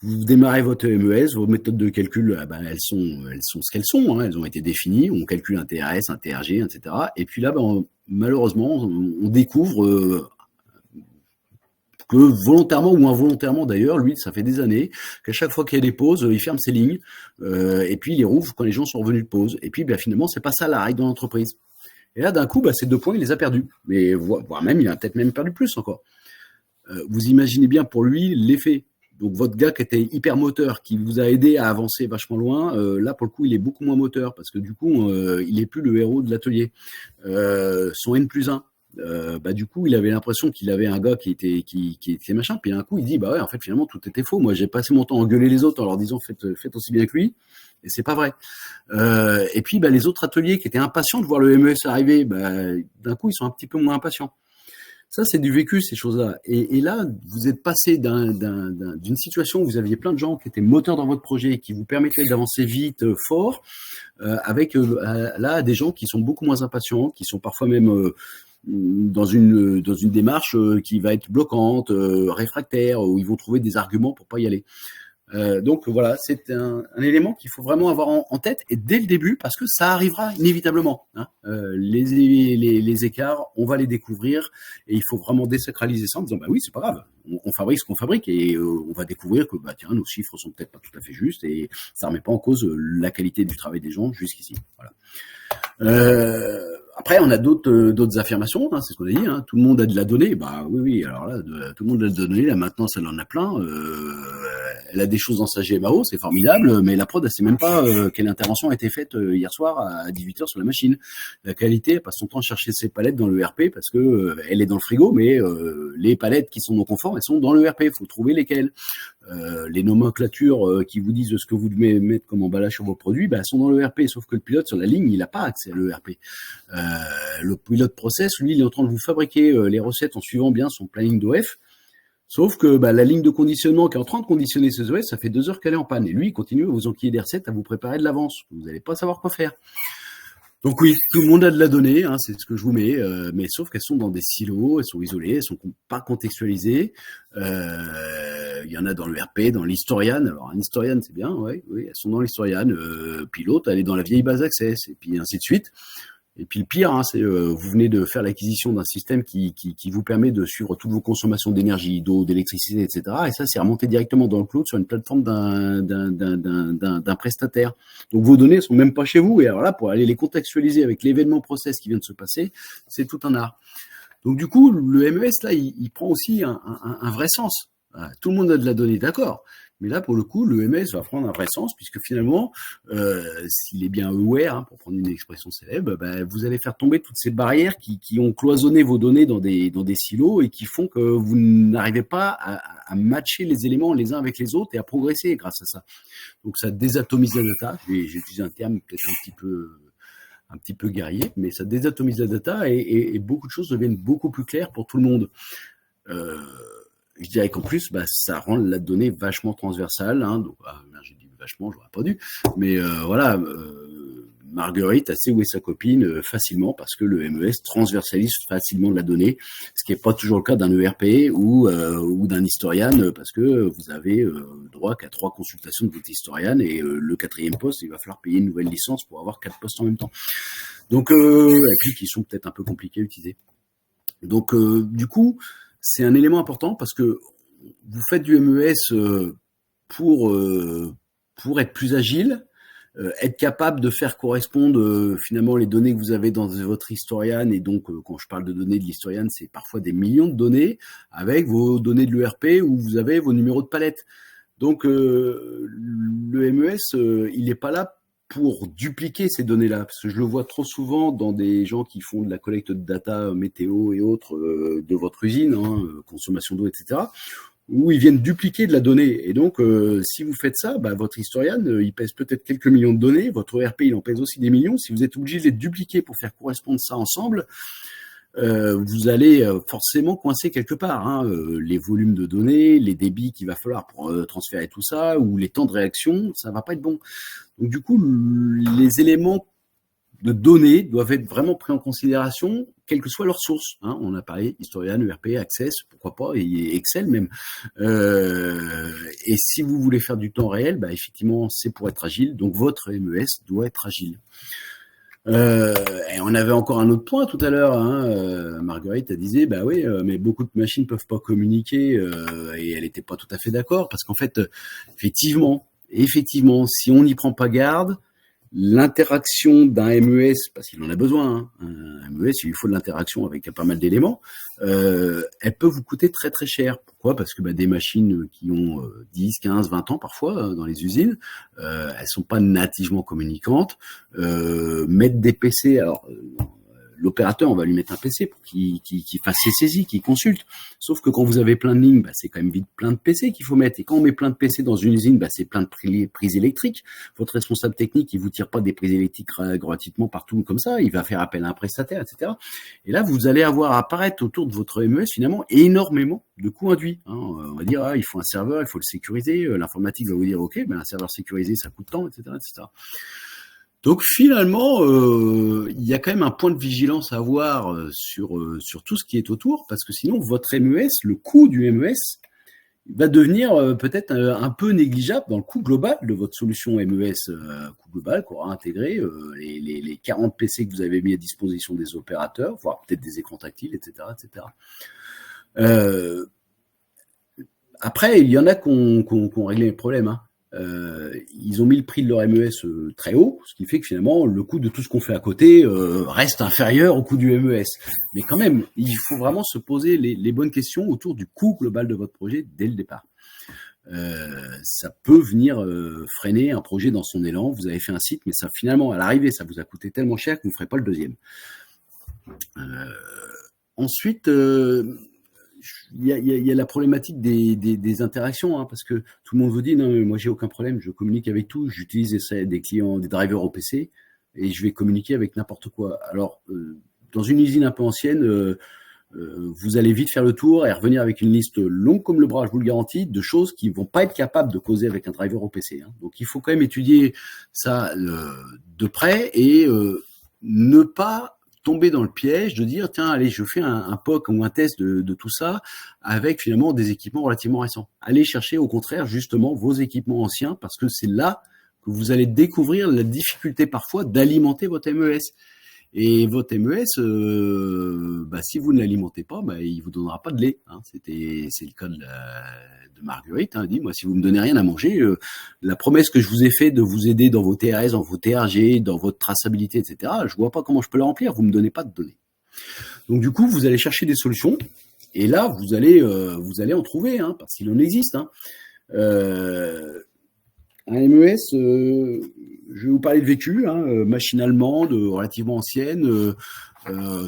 Vous démarrez votre MES, vos méthodes de calcul, elles sont ce qu'elles sont. Hein, elles ont été définies. On calcule un TRS, un TRG, etc. Et puis là, malheureusement, on découvre que volontairement ou involontairement d'ailleurs, lui, ça fait des années qu'à chaque fois qu'il y a des pauses, il ferme ses lignes et puis il les rouvre quand les gens sont revenus de pause. Et puis finalement, c'est pas ça la règle dans l'entreprise. Et là, d'un coup, ces 2 points, il les a perdus. Mais voire même, il a peut-être même perdu plus encore. Vous imaginez bien pour lui l'effet. Donc votre gars qui était hyper moteur, qui vous a aidé à avancer vachement loin, là pour le coup, il est beaucoup moins moteur parce que du coup, il est plus le héros de l'atelier. Son N+1. Du coup, il avait l'impression qu'il avait un gars qui était machin. Puis d'un coup, il dit ouais, en fait, finalement, tout était faux. Moi, j'ai passé mon temps à engueuler les autres en leur disant faites aussi bien que lui. Et c'est pas vrai. Et puis, les autres ateliers qui étaient impatients de voir le MES arriver, d'un coup, ils sont un petit peu moins impatients. Ça, c'est du vécu, ces choses-là. Et là, vous êtes passé d'une situation où vous aviez plein de gens qui étaient moteurs dans votre projet et qui vous permettaient d'avancer vite, fort, avec là des gens qui sont beaucoup moins impatients, qui sont parfois même dans une démarche qui va être bloquante, réfractaire, où ils vont trouver des arguments pour pas y aller. Donc voilà, c'est un élément qu'il faut vraiment avoir en tête et dès le début parce que ça arrivera inévitablement. Hein. Les écarts, on va les découvrir et il faut vraiment désacraliser ça en disant oui, c'est pas grave, on fabrique ce qu'on fabrique et on va découvrir que tiens, nos chiffres sont peut-être pas tout à fait justes et ça remet pas en cause la qualité du travail des gens jusqu'ici. Voilà. Après, on a d'autres affirmations, hein, c'est ce qu'on a dit. Hein. Tout le monde a de la donnée. Oui. Alors là, tout le monde a de la donnée. Là, maintenant, ça en a plein. Elle a des choses dans sa GMAO, c'est formidable. Mais la prod, elle sait même pas quelle intervention a été faite hier soir à 18h sur la machine. La qualité, elle passe son temps à chercher ses palettes dans le ERP parce que elle est dans le frigo, mais les palettes qui sont non conformes, elles sont dans le ERP. Il faut trouver lesquelles. Les nomenclatures qui vous disent ce que vous devez mettre comme emballage sur vos produits, elles sont dans l'ERP, sauf que le pilote sur la ligne, il n'a pas accès à l'ERP. Le pilote process, lui, il est en train de vous fabriquer les recettes en suivant bien son planning d'OF, sauf que la ligne de conditionnement qui est en train de conditionner ces OF, ça fait 2 heures qu'elle est en panne, et lui, il continue à vous enquiller des recettes, à vous préparer de l'avance. Vous n'allez pas savoir quoi faire. Donc oui, tout le monde a de la donnée, hein, c'est ce que je vous mets, mais sauf qu'elles sont dans des silos, elles sont isolées, elles sont pas contextualisées. Il y en a dans le RP, dans l'Historian. Alors un Historian, c'est bien, oui, elles sont dans l'Historian. Puis l'autre, elle est dans la vieille base Access, et puis ainsi de suite. Et puis le pire, hein, c'est vous venez de faire l'acquisition d'un système qui vous permet de suivre toutes vos consommations d'énergie, d'eau, d'électricité, etc. Et ça, c'est remonté directement dans le cloud sur une plateforme d'un prestataire. Donc vos données sont même pas chez vous. Et alors là, pour aller les contextualiser avec l'événement process qui vient de se passer, c'est tout un art. Donc du coup, le MES là, il prend aussi un vrai sens. Voilà, tout le monde a de la donnée, d'accord. Mais là, pour le coup, l'EMS va prendre un vrai sens, puisque finalement, s'il est bien aware, hein, pour prendre une expression célèbre, vous allez faire tomber toutes ces barrières qui ont cloisonné vos données dans des silos et qui font que vous n'arrivez pas à matcher les éléments les uns avec les autres et à progresser grâce à ça. Donc ça désatomise la data. J'ai utilisé un terme peut-être un petit peu guerrier, mais ça désatomise la data et beaucoup de choses deviennent beaucoup plus claires pour tout le monde. Je dirais qu'en plus, ça rend la donnée vachement transversale. Hein, donc, j'ai dit vachement, j'aurais pas dû. Mais voilà, Marguerite a sait où est sa copine facilement parce que le MES transversalise facilement de la donnée, ce qui n'est pas toujours le cas d'un ERP ou d'un historian parce que vous avez droit qu'à 3 consultations de votre historian et le 4e poste, il va falloir payer une nouvelle licence pour avoir 4 postes en même temps. Donc, et puis qui sont peut-être un peu compliqués à utiliser. Donc, du coup, c'est un élément important parce que vous faites du MES pour être plus agile, être capable de faire correspondre finalement les données que vous avez dans votre historian. Et donc, quand je parle de données de l'historian, c'est parfois des millions de données avec vos données de l'ERP où vous avez vos numéros de palette. Donc, le MES, il n'est pas là pour dupliquer ces données-là, parce que je le vois trop souvent dans des gens qui font de la collecte de data météo et autres de votre usine, hein, consommation d'eau, etc., où ils viennent dupliquer de la donnée. Et donc, si vous faites ça, votre historian, il pèse peut-être quelques millions de données, votre ERP, il en pèse aussi des millions. Si vous êtes obligé de les dupliquer pour faire correspondre ça ensemble, vous allez forcément coincer quelque part, hein, les volumes de données, les débits qu'il va falloir pour transférer tout ça, ou les temps de réaction, ça va pas être bon. Donc du coup, les éléments de données doivent être vraiment pris en considération, quelle que soit leur source. Hein. On a parlé historian, ERP, Access, pourquoi pas, et Excel même. Et si vous voulez faire du temps réel, effectivement, c'est pour être agile. Donc votre MES doit être agile. Et on avait encore un autre point tout à l'heure. Hein, Marguerite, elle disait, oui, mais beaucoup de machines peuvent pas communiquer, et elle était pas tout à fait d'accord parce qu'en fait, effectivement, si on n'y prend pas garde, l'interaction d'un MES, parce qu'il en a besoin, hein, un MES, il lui faut de l'interaction avec pas mal d'éléments, elle peut vous coûter très très cher. Pourquoi ? Parce que des machines qui ont 10, 15, 20 ans parfois dans les usines, elles sont pas nativement communicantes. Mettre des PC, alors l'opérateur, on va lui mettre un PC pour qu'il fasse ses saisies, qu'il consulte. Sauf que quand vous avez plein de lignes, c'est quand même vite plein de PC qu'il faut mettre. Et quand on met plein de PC dans une usine, c'est plein de prises électriques. Votre responsable technique, il vous tire pas des prises électriques gratuitement partout comme ça. Il va faire appel à un prestataire, etc. Et là, vous allez avoir apparaître autour de votre MES finalement énormément de coûts induits. Hein. On va dire, il faut un serveur, il faut le sécuriser. L'informatique va vous dire, ok, un serveur sécurisé, ça coûte tant, etc., etc. Donc finalement, il y a quand même un point de vigilance à avoir sur tout ce qui est autour, parce que sinon votre MES, le coût du MES, va devenir peut-être un peu négligeable dans le coût global de votre solution MES, coût global qu'aura intégré les 40 PC que vous avez mis à disposition des opérateurs, voire peut-être des écrans tactiles, etc., etc. Après, il y en a qui ont réglé les problèmes, hein. Ils ont mis le prix de leur MES très haut, ce qui fait que finalement le coût de tout ce qu'on fait à côté reste inférieur au coût du MES. Mais quand même, il faut vraiment se poser les bonnes questions autour du coût global de votre projet dès le départ. Ça peut venir freiner un projet dans son élan. Vous avez fait un site, mais ça finalement à l'arrivée, ça vous a coûté tellement cher que vous ne ferez pas le deuxième. Ensuite, il y a la problématique des interactions, hein, parce que tout le monde vous dit non, mais moi j'ai aucun problème, je communique avec tout, j'utilise des clients, des drivers au PC et je vais communiquer avec n'importe quoi. Alors, dans une usine un peu ancienne, vous allez vite faire le tour et revenir avec une liste longue comme le bras, je vous le garantis, de choses qui vont pas être capables de causer avec un driver au PC. Hein. Donc, il faut quand même étudier ça de près et ne pas tomber dans le piège de dire tiens allez je fais un POC ou un test de tout ça avec finalement des équipements relativement récents. Allez chercher au contraire justement vos équipements anciens parce que c'est là que vous allez découvrir la difficulté parfois d'alimenter votre MES. Et votre MES, si vous ne l'alimentez pas, il vous donnera pas de lait. Hein. C'est le cas de Marguerite. Hein. Elle dit, moi, si vous me donnez rien à manger, la promesse que je vous ai fait de vous aider dans vos TRS, dans vos TRG, dans votre traçabilité, etc., je vois pas comment je peux la remplir. Vous me donnez pas de données. Donc du coup, vous allez chercher des solutions Et là, vous allez en trouver, hein, parce qu'il en existe. Hein. Un MES, je vais vous parler de vécu, hein, machine allemande, relativement ancienne,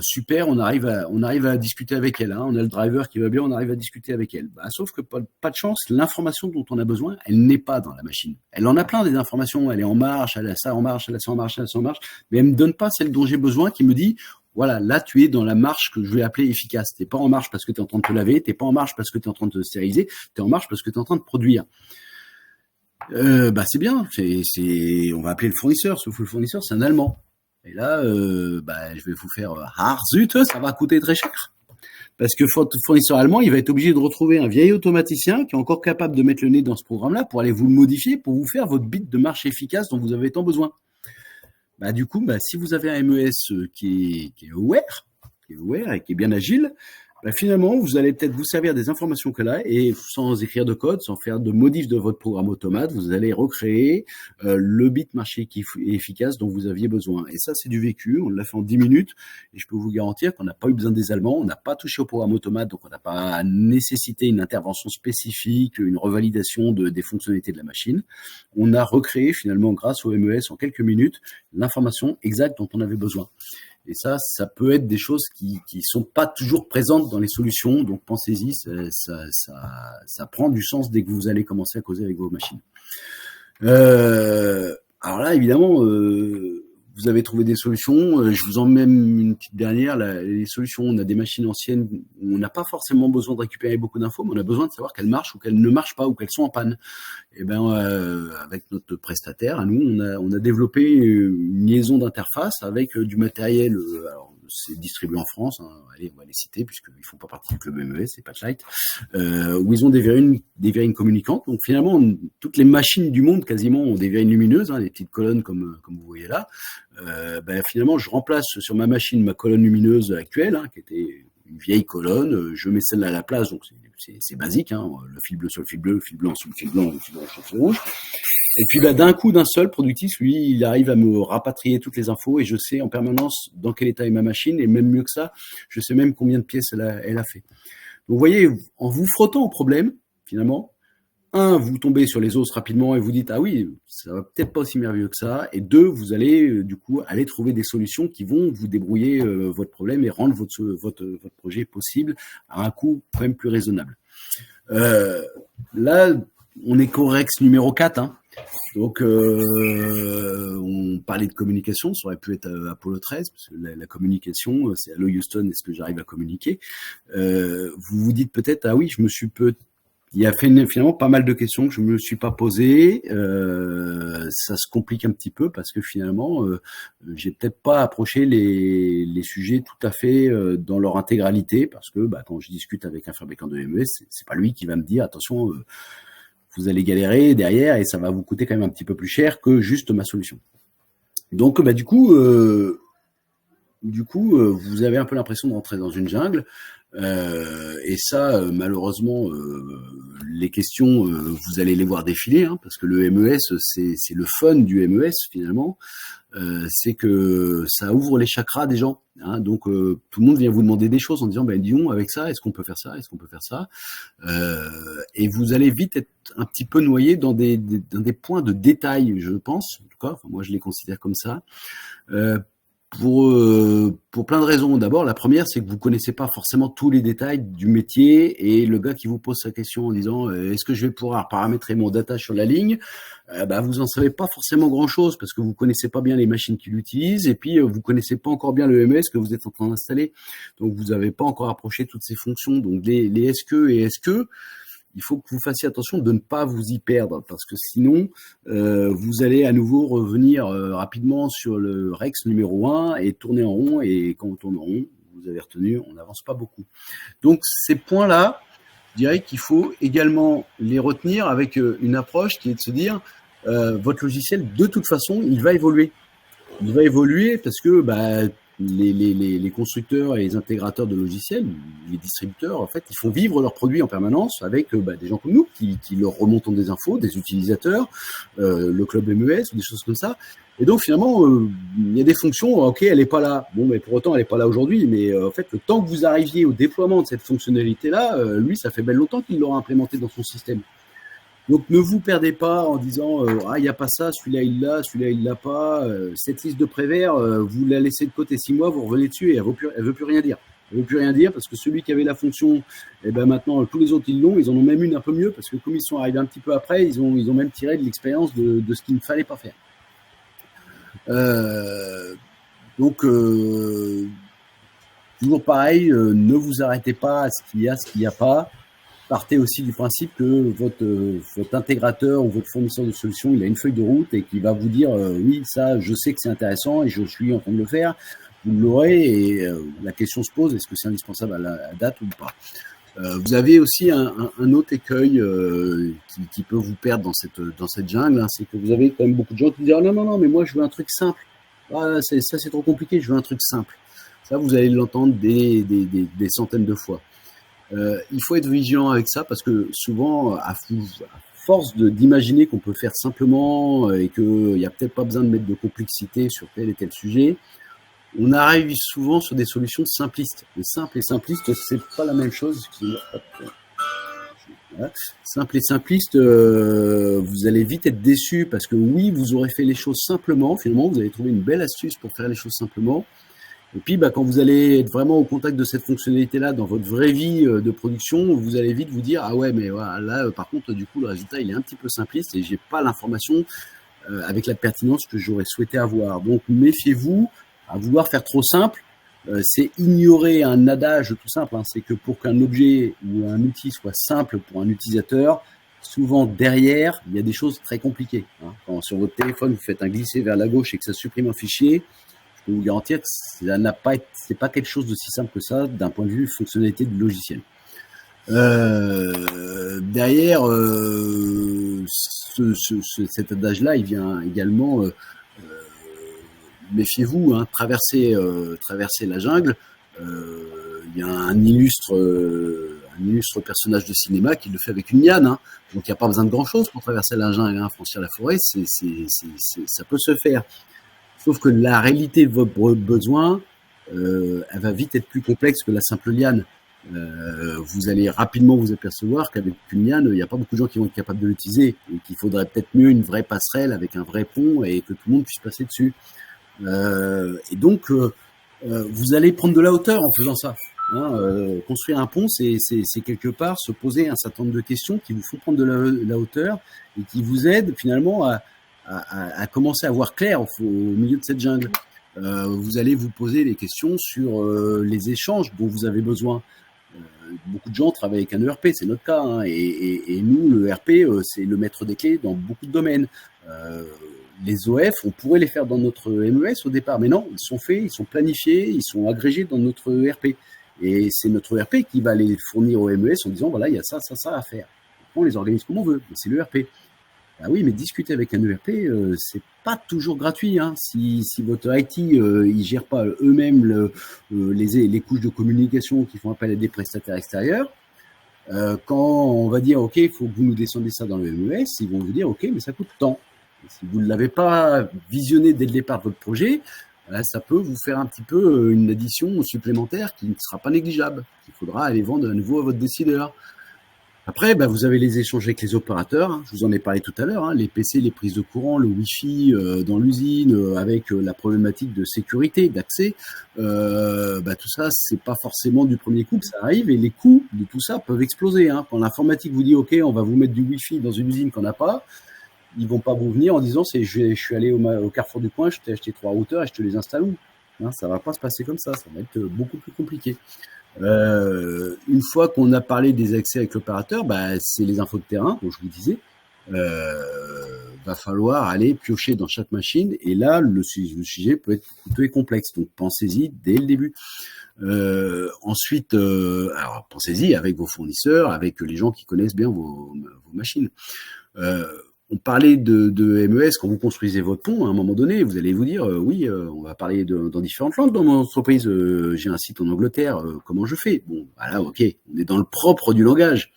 super, on arrive à discuter avec elle, hein, on a le driver qui va bien, on arrive à discuter avec elle. Bah, sauf que pas de chance, l'information dont on a besoin, elle n'est pas dans la machine. Elle en a plein des informations, elle est en marche, elle a ça en marche, elle a ça en marche, elle a ça en marche, mais elle me donne pas celle dont j'ai besoin, qui me dit, voilà, là tu es dans la marche que je vais appeler efficace. T'es pas en marche parce que tu es en train de te laver, t'es pas en marche parce que tu es en train de te stériliser, tu es en marche parce que tu es en train de produire. Bah c'est bien, on va appeler le fournisseur, sauf que le fournisseur c'est un Allemand. Et là, bah je vais vous faire zut, ça va coûter très cher. Parce que le fournisseur allemand, il va être obligé de retrouver un vieil automaticien qui est encore capable de mettre le nez dans ce programme-là pour aller vous le modifier, pour vous faire votre bit de marche efficace dont vous avez tant besoin. Bah du coup, bah si vous avez un MES qui est aware et qui est bien agile, bah, finalement, vous allez peut-être vous servir des informations qu'elle a et sans écrire de code, sans faire de modif de votre programme automate, vous allez recréer le bit marché qui est efficace dont vous aviez besoin. Et ça, c'est du vécu. On l'a fait en 10 minutes et je peux vous garantir qu'on n'a pas eu besoin des Allemands. On n'a pas touché au programme automate, donc on n'a pas nécessité une intervention spécifique, une revalidation des fonctionnalités de la machine. On a recréé finalement, grâce au MES, en quelques minutes, l'information exacte dont on avait besoin. Et ça peut être des choses qui sont pas toujours présentes dans les solutions. Donc pensez-y, ça prend du sens dès que vous allez commencer à causer avec vos machines. Alors là, évidemment, vous avez trouvé des solutions. Je vous en mets même une petite dernière. Les solutions, on a des machines anciennes où on n'a pas forcément besoin de récupérer beaucoup d'infos, mais on a besoin de savoir qu'elles marchent ou qu'elles ne marchent pas ou qu'elles sont en panne. Et ben, avec notre prestataire, à nous, on a développé une liaison d'interface avec du matériel. Alors, c'est distribué en France. Hein, allez, on va les citer puisqu'ils font pas partie du club MES, c'est Patchlight, où ils ont des verrines communicantes. Donc finalement, toutes les machines du monde quasiment ont des verrines lumineuses, hein, les petites colonnes comme vous voyez là. Ben, finalement, je remplace sur ma machine ma colonne lumineuse actuelle, hein, qui était une vieille colonne. Je mets celle-là à la place, donc c'est basique, hein, le fil bleu sur le fil bleu, le fil blanc sur le fil blanc, le fil rouge sur le fil rouge. Et puis bah, d'un coup, d'un seul, Productis, lui, il arrive à me rapatrier toutes les infos et je sais en permanence dans quel état est ma machine et même mieux que ça, je sais même combien de pièces elle a fait. Donc vous voyez, en vous frottant au problème, finalement, vous tombez sur les os rapidement et vous dites « Ah oui, ça va peut-être pas aussi merveilleux que ça ». Et 2, vous allez du coup aller trouver des solutions qui vont vous débrouiller votre problème et rendre votre projet possible à un coût quand même plus raisonnable. Là, on est Corex numéro 4, hein. Donc, on parlait de communication, ça aurait pu être Apollo 13, parce que la communication, c'est Hello Houston, est-ce que j'arrive à communiquer? Vous vous dites peut-être, ah oui, il y a finalement pas mal de questions que je me suis pas posées. Ça se complique un petit peu parce que finalement, j'ai peut-être pas approché les sujets tout à fait dans leur intégralité, parce que quand je discute avec un fabricant de MES, c'est pas lui qui va me dire attention. Vous allez galérer derrière et ça va vous coûter quand même un petit peu plus cher que juste ma solution. Donc, du coup, vous avez un peu l'impression de rentrer dans une jungle. Et ça, malheureusement, les questions, vous allez les voir défiler, hein, parce que le MES, c'est le fun du MES finalement. C'est que ça ouvre les chakras des gens. Hein, donc tout le monde vient vous demander des choses en disant disons avec ça, est-ce qu'on peut faire ça, est-ce qu'on peut faire ça, et vous allez vite être un petit peu noyé dans des points de détail, je pense. En tout cas, moi je les considère comme ça. Pour plein de raisons. D'abord, la première, c'est que vous connaissez pas forcément tous les détails du métier et le gars qui vous pose sa question en disant est-ce que je vais pouvoir paramétrer mon data sur la ligne, vous en savez pas forcément grand-chose parce que vous connaissez pas bien les machines qu'il utilise et puis vous connaissez pas encore bien le MES que vous êtes en train d'installer. Donc vous avez pas encore approché toutes ces fonctions. Donc les SQ et SQ, il faut que vous fassiez attention de ne pas vous y perdre parce que sinon, vous allez à nouveau revenir rapidement sur le Rex numéro 1 et tourner en rond. Et quand on tourne en rond, vous avez retenu, on n'avance pas beaucoup. Donc, ces points-là, je dirais qu'il faut également les retenir avec une approche qui est de se dire, votre logiciel, de toute façon, il va évoluer. Il va évoluer parce que les constructeurs et les intégrateurs de logiciels, les distributeurs, en fait, ils font vivre leurs produits en permanence avec des gens comme nous qui leur remontent des infos, des utilisateurs, le club MES, ou des choses comme ça. Et donc finalement, il y a des fonctions, ok, elle n'est pas là. Bon, mais pour autant, elle n'est pas là aujourd'hui. Mais en fait, le temps que vous arriviez au déploiement de cette fonctionnalité-là, lui, ça fait bien longtemps qu'il l'aura implémenté dans son système. Donc ne vous perdez pas en disant ah il y a pas ça, celui-là il l'a, celui-là il l'a pas. Cette liste de prévert, vous la laissez de côté 6 mois, vous revenez dessus et elle veut plus rien dire. Elle veut plus rien dire parce que celui qui avait la fonction, maintenant tous les autres ils l'ont, ils en ont même une un peu mieux parce que comme ils sont arrivés un petit peu après, ils ont même tiré de l'expérience de ce qu'il ne fallait pas faire. Donc toujours pareil, ne vous arrêtez pas à ce qu'il y a, ce qu'il n'y a pas. Partez aussi du principe que votre intégrateur ou votre fournisseur de solutions, il a une feuille de route et qu'il va vous dire oui, ça, je sais que c'est intéressant et je suis en train de le faire. Vous l'aurez et la question se pose, est-ce que c'est indispensable à la date ou pas? Vous avez aussi un autre écueil qui peut vous perdre dans cette jungle, hein, c'est que vous avez quand même beaucoup de gens qui disent non, mais moi je veux un truc simple. Ah, ça c'est trop compliqué, je veux un truc simple. Ça, vous allez l'entendre des centaines de fois. Il faut être vigilant avec ça parce que souvent, à force d'imaginer qu'on peut faire simplement et qu'il n'y a peut-être pas besoin de mettre de complexité sur tel et tel sujet, on arrive souvent sur des solutions simplistes. Mais simple et simpliste, c'est pas la même chose. Voilà. Simple et simpliste, vous allez vite être déçu parce que oui, vous aurez fait les choses simplement. Finalement, vous allez trouver une belle astuce pour faire les choses simplement. Et puis, quand vous allez être vraiment au contact de cette fonctionnalité-là dans votre vraie vie de production, vous allez vite vous dire ah ouais, mais voilà, là, par contre, du coup, le résultat il est un petit peu simpliste et j'ai pas l'information avec la pertinence que j'aurais souhaité avoir. Donc, méfiez-vous. À vouloir faire trop simple, c'est ignorer un adage tout simple. Hein, c'est que pour qu'un objet ou un outil soit simple pour un utilisateur, souvent derrière, il y a des choses très compliquées. Hein. Quand sur votre téléphone, vous faites un glisser vers la gauche et que ça supprime un fichier, je peux vous garantir que c'est pas quelque chose de si simple que ça d'un point de vue fonctionnalité du logiciel. Derrière, cet adage-là, il vient également... méfiez-vous, hein, traverser la jungle. Il y a un illustre personnage de cinéma qui le fait avec une liane. Hein. Donc il n'y a pas besoin de grand-chose pour traverser la jungle et franchir la forêt. Ça peut se faire. Sauf que la réalité de votre besoin, elle va vite être plus complexe que la simple liane. Vous allez rapidement vous apercevoir qu'avec une liane, il n'y a pas beaucoup de gens qui vont être capables de l'utiliser et qu'il faudrait peut-être mieux une vraie passerelle avec un vrai pont et que tout le monde puisse passer dessus. Et donc, vous allez prendre de la hauteur en faisant ça. Hein, construire un pont, c'est quelque part se poser un certain nombre de questions qui vous font prendre de la hauteur et qui vous aident finalement à commencer à voir clair au milieu de cette jungle. Vous allez vous poser des questions sur les échanges dont vous avez besoin. Beaucoup de gens travaillent avec un ERP, c'est notre cas, hein, et nous, le ERP, c'est le maître des clés dans beaucoup de domaines. Les OF, on pourrait les faire dans notre MES au départ, mais non, ils sont faits, ils sont planifiés, ils sont agrégés dans notre ERP. Et c'est notre ERP qui va les fournir au MES en disant, voilà, il y a ça à faire. On les organise comme on veut, mais c'est l'ERP. Ah oui, mais discuter avec un ERP, c'est pas toujours gratuit. Hein. Si votre IT, ils gèrent pas eux-mêmes les couches de communication qui font appel à des prestataires extérieurs, quand on va dire, OK, il faut que vous nous descendiez ça dans le MES, ils vont vous dire, OK, mais ça coûte tant. Et si vous ne l'avez pas visionné dès le départ de votre projet, ça peut vous faire un petit peu une addition supplémentaire qui ne sera pas négligeable, qu'il faudra aller vendre à nouveau à votre décideur. Après, vous avez les échanges avec les opérateurs. Hein, je vous en ai parlé tout à l'heure. Hein, les PC, les prises de courant, le Wi-Fi dans l'usine, avec la problématique de sécurité, d'accès. Tout ça, c'est pas forcément du premier coup que ça arrive. Et les coûts de tout ça peuvent exploser. Hein. Quand l'informatique vous dit, OK, on va vous mettre du Wi-Fi dans une usine qu'on n'a pas, ils vont pas vous venir en disant, je suis allé au carrefour du coin, je t'ai acheté 3 routeurs et je te les installe où. Hein, ça va pas se passer comme ça. Ça va être beaucoup plus compliqué. Une fois qu'on a parlé des accès avec l'opérateur, c'est les infos de terrain, comme je vous disais. Va falloir aller piocher dans chaque machine, et là, le sujet peut être coûteux et complexe. Donc, pensez-y dès le début. Ensuite, alors pensez-y avec vos fournisseurs, avec les gens qui connaissent bien vos machines. on parlait de MES quand vous construisez votre pont. À un moment donné, vous allez vous dire, oui, on va parler dans différentes langues dans mon entreprise. J'ai un site en Angleterre, comment je fais? Bon, voilà, ok, on est dans le propre du langage.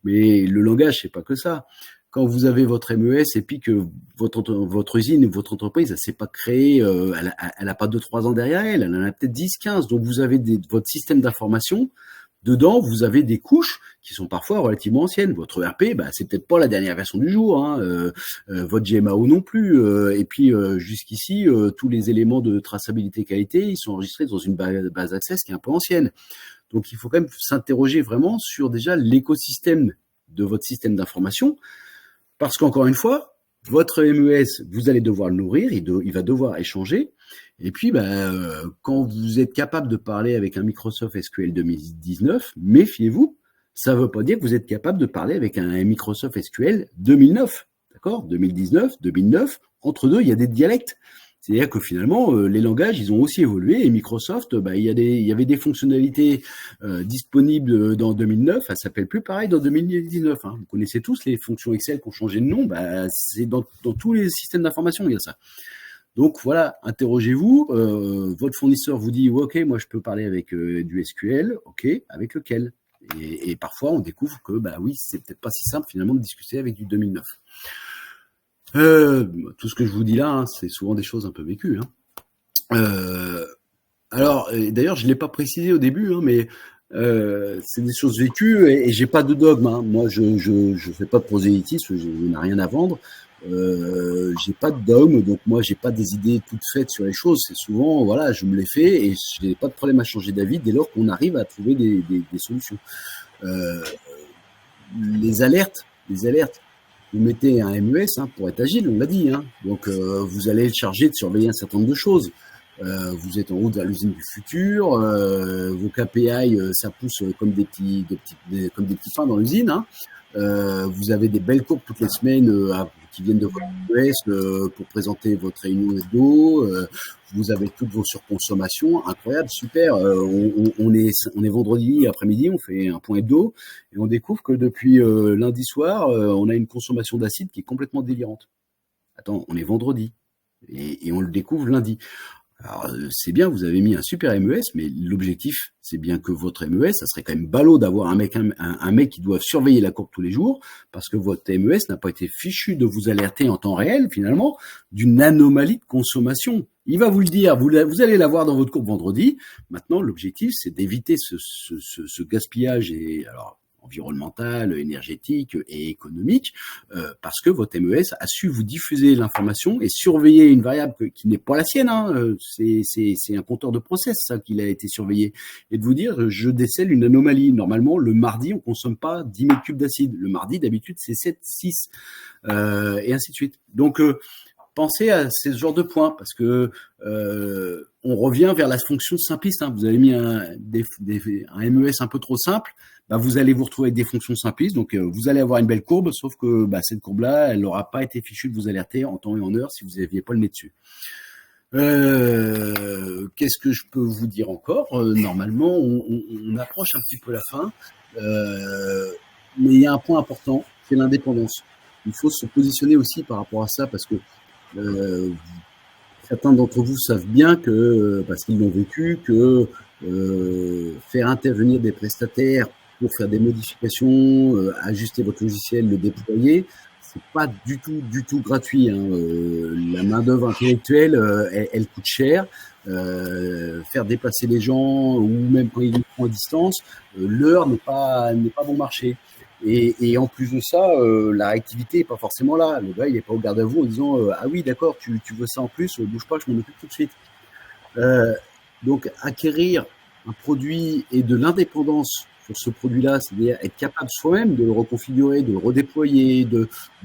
Mais le langage, c'est pas que ça. Quand vous avez votre MES et puis que votre usine, votre entreprise, elle s'est pas créée, elle a pas 2-3 ans derrière elle, elle en a peut-être 10-15. Donc vous avez votre système d'information. Dedans, vous avez des couches qui sont parfois relativement anciennes. Votre ERP, c'est peut-être pas la dernière version du jour, hein, votre GMAO non plus. Et puis jusqu'ici, tous les éléments de traçabilité qualité, ils sont enregistrés dans une base Access qui est un peu ancienne. Donc il faut quand même s'interroger vraiment sur déjà l'écosystème de votre système d'information, parce qu'encore une fois, votre MES, vous allez devoir le nourrir, il va devoir échanger. Et puis, quand vous êtes capable de parler avec un Microsoft SQL 2019, méfiez-vous, ça ne veut pas dire que vous êtes capable de parler avec un Microsoft SQL 2009. D'accord ? 2019, 2009, entre deux, il y a des dialectes. C'est-à-dire que finalement, les langages, ils ont aussi évolué. Et Microsoft, il y avait des fonctionnalités disponibles dans 2009. Ça s'appelle plus pareil dans 2019. Hein. Vous connaissez tous les fonctions Excel qui ont changé de nom. C'est dans tous les systèmes d'information, il y a ça. Donc voilà, interrogez-vous. Votre fournisseur vous dit, ok, moi je peux parler avec du SQL. Ok, avec lequel ? Et parfois, on découvre que oui, c'est peut-être pas si simple finalement de discuter avec du 2009. Tout ce que je vous dis là, hein, c'est souvent des choses un peu vécues. Hein. Alors, d'ailleurs, je l'ai pas précisé au début, hein, mais c'est des choses vécues et j'ai pas de dogme. Hein. Moi, je fais pas de prosélytisme, je n'ai rien à vendre. J'ai pas de dogme, donc moi, j'ai pas des idées toutes faites sur les choses. C'est souvent, voilà, je me les fais et je n'ai pas de problème à changer d'avis dès lors qu'on arrive à trouver des solutions. Les alertes. Vous mettez un MES pour être agile, on l'a dit. Hein. Donc, vous allez être chargé de surveiller un certain nombre de choses. Vous êtes en route vers l'usine du futur. Vos KPI, ça pousse comme des petits pains dans l'usine. Hein. Vous avez des belles courbes toutes les semaines qui viennent de votre MES pour présenter votre réunion hebdo. Vous avez toutes vos surconsommations, incroyable, super. On est vendredi après-midi, on fait un point hebdo et on découvre que depuis lundi soir, on a une consommation d'acide qui est complètement délirante. Attends, on est vendredi et on le découvre lundi. Alors, c'est bien, vous avez mis un super MES, mais l'objectif, c'est bien que votre MES, ça serait quand même ballot d'avoir un mec qui doit surveiller la courbe tous les jours, parce que votre MES n'a pas été fichu de vous alerter en temps réel, finalement, d'une anomalie de consommation. Il va vous le dire, vous allez l'avoir dans votre courbe vendredi. Maintenant, l'objectif, c'est d'éviter ce gaspillage et, alors, environnemental, énergétique et économique, parce que votre MES a su vous diffuser l'information et surveiller une variable qui n'est pas la sienne. Hein, c'est un compteur de process, ça, qu'il a été surveillé. Et de vous dire, je décèle une anomalie. Normalement, le mardi, on consomme pas 10 000 cubes d'acide. Le mardi, d'habitude, c'est 7, 6, et ainsi de suite. Donc, pensez à ce genre de points, parce que on revient vers la fonction simpliste. Hein. Vous avez mis un MES un peu trop simple, vous allez vous retrouver avec des fonctions simplistes. Donc, vous allez avoir une belle courbe, sauf que cette courbe-là, elle n'aura pas été fichue de vous alerter en temps et en heure si vous n'aviez pas le nez dessus. Qu'est-ce que je peux vous dire encore ? Normalement, on approche un petit peu la fin, mais il y a un point important, c'est l'indépendance. Il faut se positionner aussi par rapport à ça, parce que certains d'entre vous savent bien que, parce qu'ils l'ont vécu, que faire intervenir des prestataires pour faire des modifications, ajuster votre logiciel, le déployer, c'est pas du tout gratuit. Hein. La main-d'œuvre intellectuelle, elle coûte cher. Faire déplacer les gens, ou même quand ils sont à distance, l'heure n'est pas bon marché. Et en plus de ça, la réactivité est pas forcément là. Le gars, il est pas au garde à vous en disant ah oui, d'accord, tu veux ça en plus, bouge pas, je m'en occupe tout de suite. Donc acquérir un produit et de l'indépendance sur ce produit-là, c'est-à-dire être capable soi-même de le reconfigurer, de le redéployer,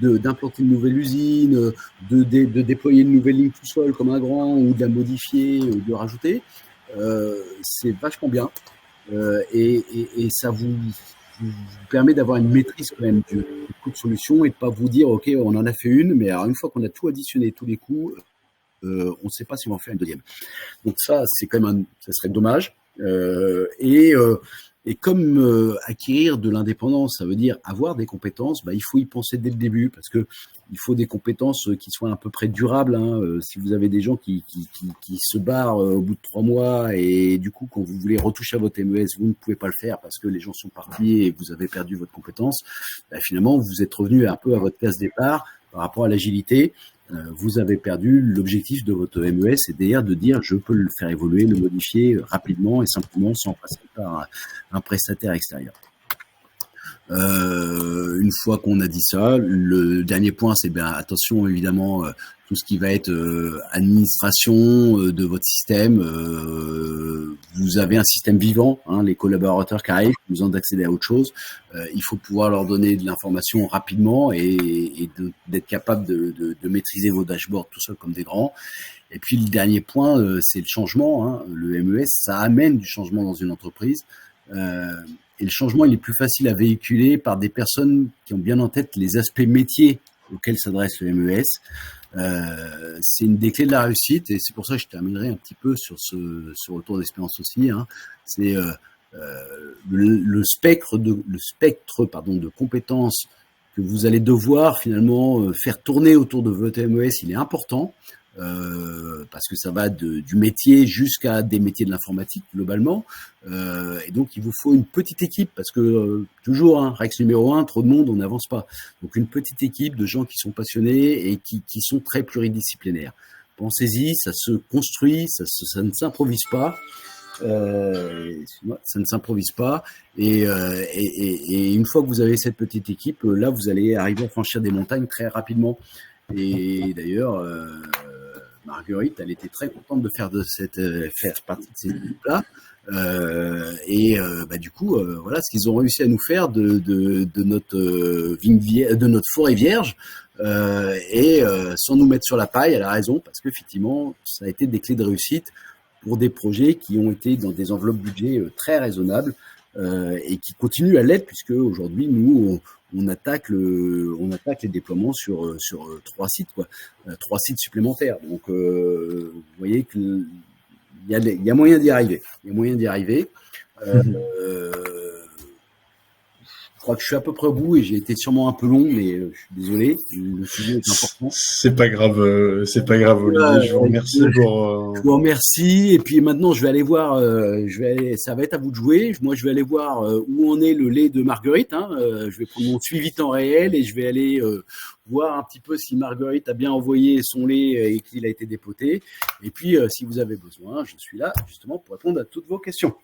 d'implanter une nouvelle usine, de déployer une nouvelle ligne tout seul comme un grand, ou de la modifier, ou de rajouter, c'est vachement bien. Et ça vous permet d'avoir une maîtrise quand même du coût de solution et de pas vous dire ok, on en a fait une, mais alors une fois qu'on a tout additionné, tous les coûts, on ne sait pas si on va en faire une deuxième. Donc ça, c'est quand même ça serait dommage. Et Et comme acquérir de l'indépendance, ça veut dire avoir des compétences, il faut y penser dès le début parce que il faut des compétences qui soient à peu près durables. Si vous avez des gens qui se barrent au bout de 3 mois et du coup, quand vous voulez retoucher à votre MES, vous ne pouvez pas le faire parce que les gens sont partis et vous avez perdu votre compétence, finalement, vous êtes revenu un peu à votre case départ par rapport à l'agilité. Vous avez perdu l'objectif de votre MES, c'est-à-dire de dire je peux le faire évoluer, le modifier rapidement et simplement sans passer par un prestataire extérieur. Une fois qu'on a dit ça, le dernier point, c'est bien attention évidemment tout ce qui va être administration de votre système. Vous avez un système vivant, les collaborateurs qui arrivent, qui ont besoin d'accéder à autre chose. Il faut pouvoir leur donner de l'information rapidement et d'être capable de maîtriser vos dashboards tout seul comme des grands. Et puis le dernier point, c'est le changement. Le MES, ça amène du changement dans une entreprise. Et le changement, il est plus facile à véhiculer par des personnes qui ont bien en tête les aspects métiers auxquels s'adresse le MES. C'est une des clés de la réussite et c'est pour ça que je terminerai un petit peu sur ce retour d'expérience aussi. C'est le spectre de compétences que vous allez devoir finalement faire tourner autour de votre MES, il est important. Parce que ça va du métier jusqu'à des métiers de l'informatique globalement, et donc il vous faut une petite équipe parce que toujours règle numéro 1, trop de monde on n'avance pas, donc une petite équipe de gens qui sont passionnés et qui sont très pluridisciplinaires. Pensez-y, ça se construit, ça ne s'improvise pas. Ça ne s'improvise pas et une fois que vous avez cette petite équipe, là vous allez arriver à franchir des montagnes très rapidement. Et d'ailleurs Marguerite, elle était très contente de faire partie de cette équipe-là. Du coup, voilà ce qu'ils ont réussi à nous faire de notre forêt vierge, sans nous mettre sur la paille. Elle a raison, parce qu'effectivement, ça a été des clés de réussite pour des projets qui ont été dans des enveloppes budget très raisonnables et qui continuent à l'être, puisque aujourd'hui, nous, on attaque les déploiements sur 3 sites, 3 sites supplémentaires. Donc, vous voyez qu'il y a moyen d'y arriver. Je crois que je suis à peu près au bout et j'ai été sûrement un peu long, mais je suis désolé. Le sujet est important. C'est pas grave, Olivier. Je vous remercie pour. Je vous remercie. Et puis maintenant, je vais aller voir. Ça va être à vous de jouer. Moi, je vais aller voir où en est le lait de Marguerite. Je vais prendre mon suivi temps réel et je vais aller voir un petit peu si Marguerite a bien envoyé son lait et qu'il a été dépoté. Et puis, si vous avez besoin, je suis là justement pour répondre à toutes vos questions.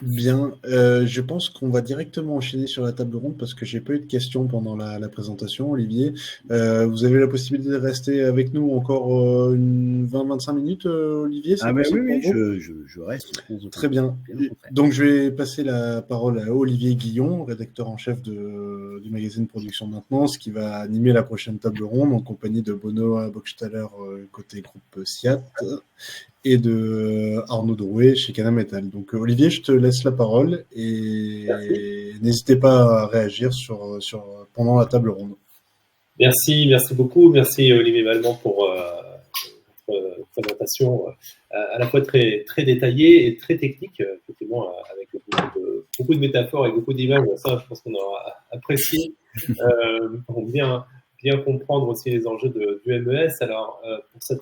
Bien, je pense qu'on va directement enchaîner sur la table ronde parce que j'ai pas eu de questions pendant la présentation, Olivier. Vous avez la possibilité de rester avec nous encore une 20-25 minutes, Olivier. Oui, je reste. Très bien. Donc je vais passer la parole à Olivier Guillon, rédacteur en chef du magazine Production Maintenance, qui va animer la prochaine table ronde en compagnie de Benoît Bockstaller côté groupe SIAT et de Arnaud Drouet chez Canametal. Donc Olivier, je te laisse la parole et n'hésitez pas à réagir pendant la table ronde. Merci beaucoup. Merci Olivier Valmont pour votre présentation à la fois très, très détaillée et très technique, effectivement, avec beaucoup de métaphores et beaucoup d'images. Ça, je pense qu'on aura apprécié pour bien comprendre aussi les enjeux du MES. Alors, pour cette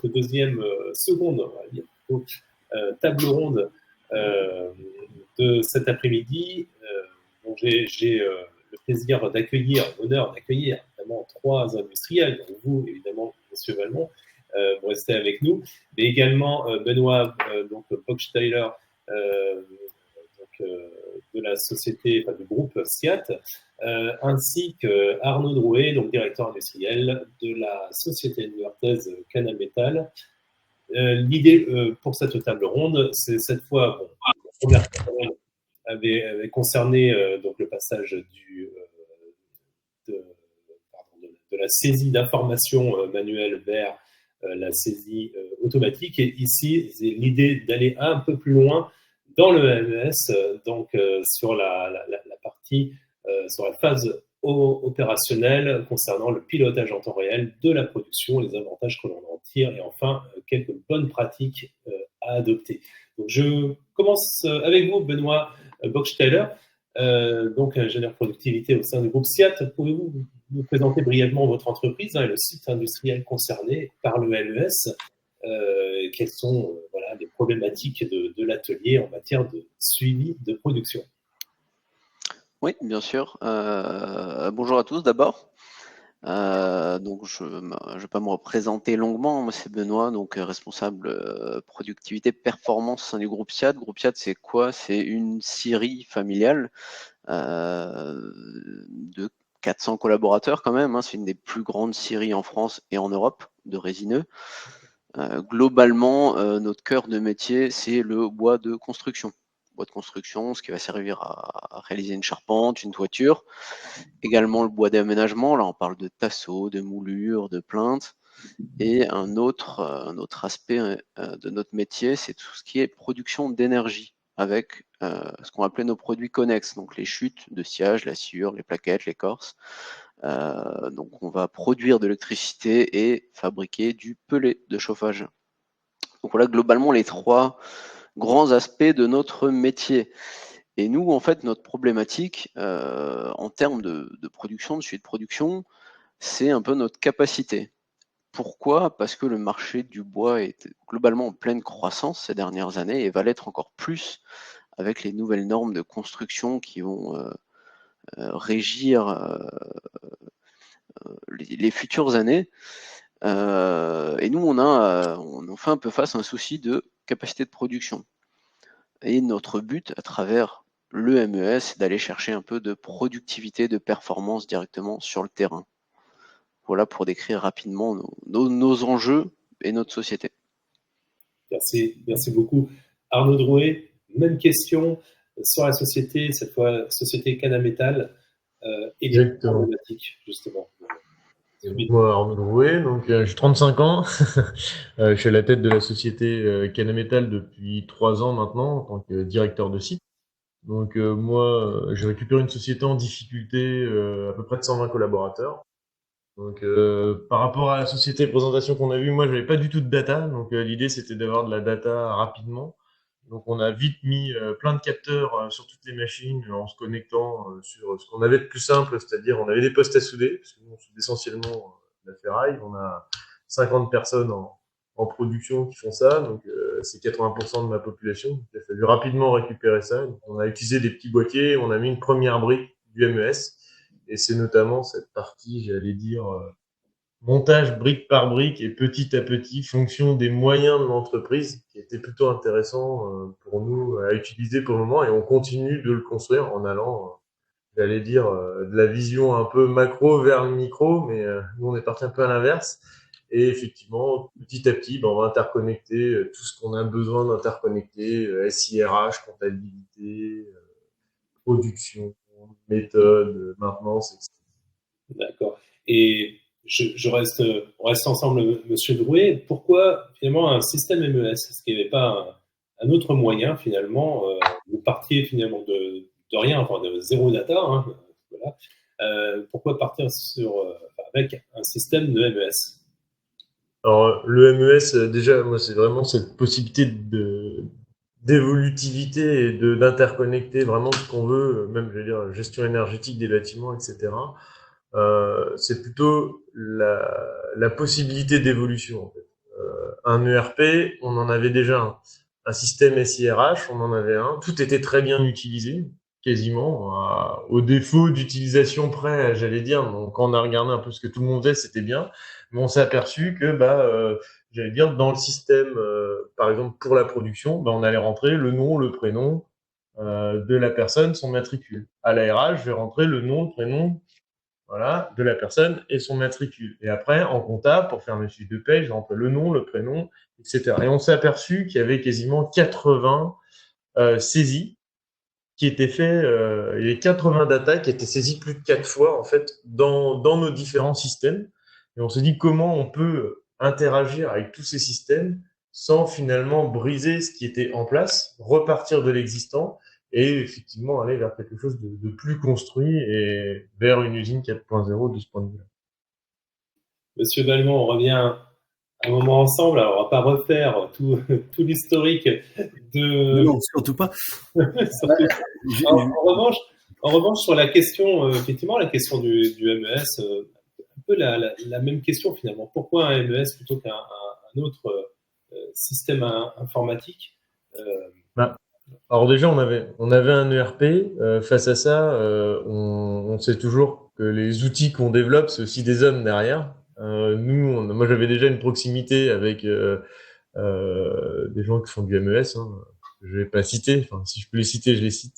seconde, on va dire plutôt, table ronde de cet après-midi, j'ai le plaisir l'honneur d'accueillir évidemment 3 industriels, donc vous, évidemment, monsieur Valmont, vous restez avec nous, mais également Benoît Bockstaller, de la société, du groupe SIAT, ainsi que Arnaud Drouet, donc directeur industriel de la société new-yorkaise Canametal. L'idée pour cette table ronde, c'est cette fois, la première table ronde avait concerné donc le passage de la saisie d'informations manuelles vers la saisie automatique. Et ici, c'est l'idée d'aller un peu plus loin dans le MES, donc sur la partie, sur la phase opérationnelle concernant le pilotage en temps réel de la production, les avantages que l'on en tire et enfin quelques bonnes pratiques à adopter. Donc je commence avec vous, Benoît Bocksteller, donc ingénieur productivité au sein du groupe SIAT. Pouvez-vous nous présenter brièvement votre entreprise et le site industriel concerné par le MES? Quelles sont les problématiques de l'atelier en matière de suivi de production? Oui, bien sûr. Bonjour à tous d'abord. Donc je ne vais pas me représenter longuement. Moi, c'est Benoît, donc responsable productivité performance au sein du groupe SIAT. Groupe SIAT, c'est quoi? C'est une scierie familiale de 400 collaborateurs quand même. C'est une des plus grandes scieries en France et en Europe de résineux. Globalement, notre cœur de métier, c'est le bois de construction. Bois de construction, ce qui va servir à réaliser une charpente, une toiture. Également le bois d'aménagement, là on parle de tasseaux, de moulures, de plinthes. Et un autre aspect de notre métier, c'est tout ce qui est production d'énergie, avec ce qu'on appelait nos produits connexes, donc les chutes de sciage, la sciure, les plaquettes, l'écorce. Donc on va produire de l'électricité et fabriquer du pellet de chauffage. Donc voilà globalement les trois grands aspects de notre métier. Et nous, en fait, notre problématique en termes de production, de suite de production, c'est un peu notre capacité. Pourquoi? Parce que le marché du bois est globalement en pleine croissance ces dernières années et va l'être encore plus avec les nouvelles normes de construction qui vont régir les futures années. Et nous, on fait un peu face à un souci de capacité de production. Et notre but, à travers le MES, c'est d'aller chercher un peu de productivité, de performance directement sur le terrain. Voilà pour décrire rapidement nos enjeux et notre société. Merci beaucoup. Arnaud Drouet, même question sur la société, cette fois société Canametal, et les problématiques, justement. Moi, Arnaud Drouet, donc j'ai 35 ans. Je suis à la tête de la société Canametal depuis 3 ans maintenant, en tant que directeur de site. Donc moi, j'ai récupéré une société en difficulté, à peu près de 120 collaborateurs. Donc par rapport à la société présentation qu'on a vue, moi, j'avais pas du tout de data. Donc l'idée, c'était d'avoir de la data rapidement. Donc on a vite mis plein de capteurs sur toutes les machines en se connectant sur ce qu'on avait de plus simple, c'est-à-dire on avait des postes à souder, parce que nous on soude essentiellement la ferraille, on a 50 personnes en production qui font ça, donc c'est 80% de ma population. Donc, il a fallu rapidement récupérer ça. Donc, on a utilisé des petits boîtiers, on a mis une première brique du MES, et c'est notamment cette partie, j'allais dire, montage brique par brique et petit à petit, fonction des moyens de l'entreprise, qui était plutôt intéressant pour nous à utiliser pour le moment, et on continue de le construire en allant, j'allais dire, de la vision un peu macro vers le micro, mais nous on est parti un peu à l'inverse. Et effectivement, petit à petit, on va interconnecter tout ce qu'on a besoin d'interconnecter, SIRH, comptabilité, production, méthode, maintenance, etc. D'accord. Et on reste ensemble, Monsieur Drouet. Pourquoi finalement un système MES? Est-ce qu'il n'y avait pas un autre moyen finalement? Vous partiez finalement de rien, enfin de zéro data. Voilà. Pourquoi partir avec un système de MES? Alors le MES, déjà, moi c'est vraiment cette possibilité d'évolutivité et d'interconnecter vraiment ce qu'on veut, même je veux dire gestion énergétique des bâtiments, etc. C'est plutôt la possibilité d'évolution en fait. Un ERP, on en avait déjà un système SIRH, on en avait un, tout était très bien utilisé, quasiment, au défaut d'utilisation près, j'allais dire. Donc quand on a regardé un peu ce que tout le monde faisait, c'était bien, mais on s'est aperçu que j'allais dire dans le système, par exemple pour la production, on allait rentrer le nom, le prénom de la personne, son matricule. À la RH, je vais rentrer le nom, le prénom, voilà, de la personne et son matricule. Et après, en comptable, pour faire mes fiches de paie, je rentre le nom, le prénom, etc. Et on s'est aperçu qu'il y avait quasiment 80 saisies qui étaient faites, il y avait 80 data qui étaient saisies plus de 4 fois, en fait, dans nos différents systèmes. Et on s'est dit comment on peut interagir avec tous ces systèmes sans finalement briser ce qui était en place, repartir de l'existant, et effectivement aller vers quelque chose de plus construit et vers une usine 4.0 de ce point de vue-là. Monsieur Balmont, on revient un moment ensemble. Alors, on va pas refaire tout, tout l'historique de. Non, surtout pas. Surtout. J'ai- En revanche, sur la question, effectivement, la question du MES, un peu la même question finalement. Pourquoi un MES plutôt qu'un autre système informatique? Bah, alors déjà, on avait un ERP. Face à ça, on sait toujours que les outils qu'on développe, c'est aussi des hommes derrière. Moi, j'avais déjà une proximité avec des gens qui font du MES. Hein. Je vais pas citer. Enfin, si je peux les citer, je les cite.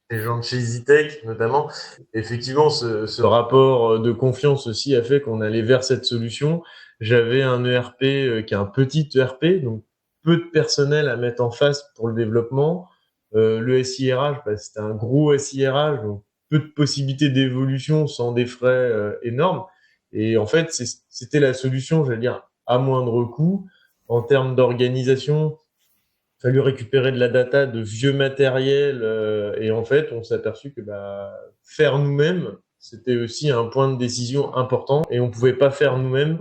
Les gens de chez EasyTech, notamment. Effectivement, ce rapport de confiance aussi a fait qu'on allait vers cette solution. J'avais un ERP qui est un petit ERP, donc peu de personnel à mettre en face pour le développement. Le SIRH, bah, c'était un gros SIRH, donc peu de possibilités d'évolution sans des frais énormes. Et en fait, c'était la solution, j'allais dire, à moindre coût. En termes d'organisation, fallu récupérer de la data de vieux matériel et en fait on s'est aperçu que bah, faire nous-mêmes c'était aussi un point de décision important et on pouvait pas faire nous-mêmes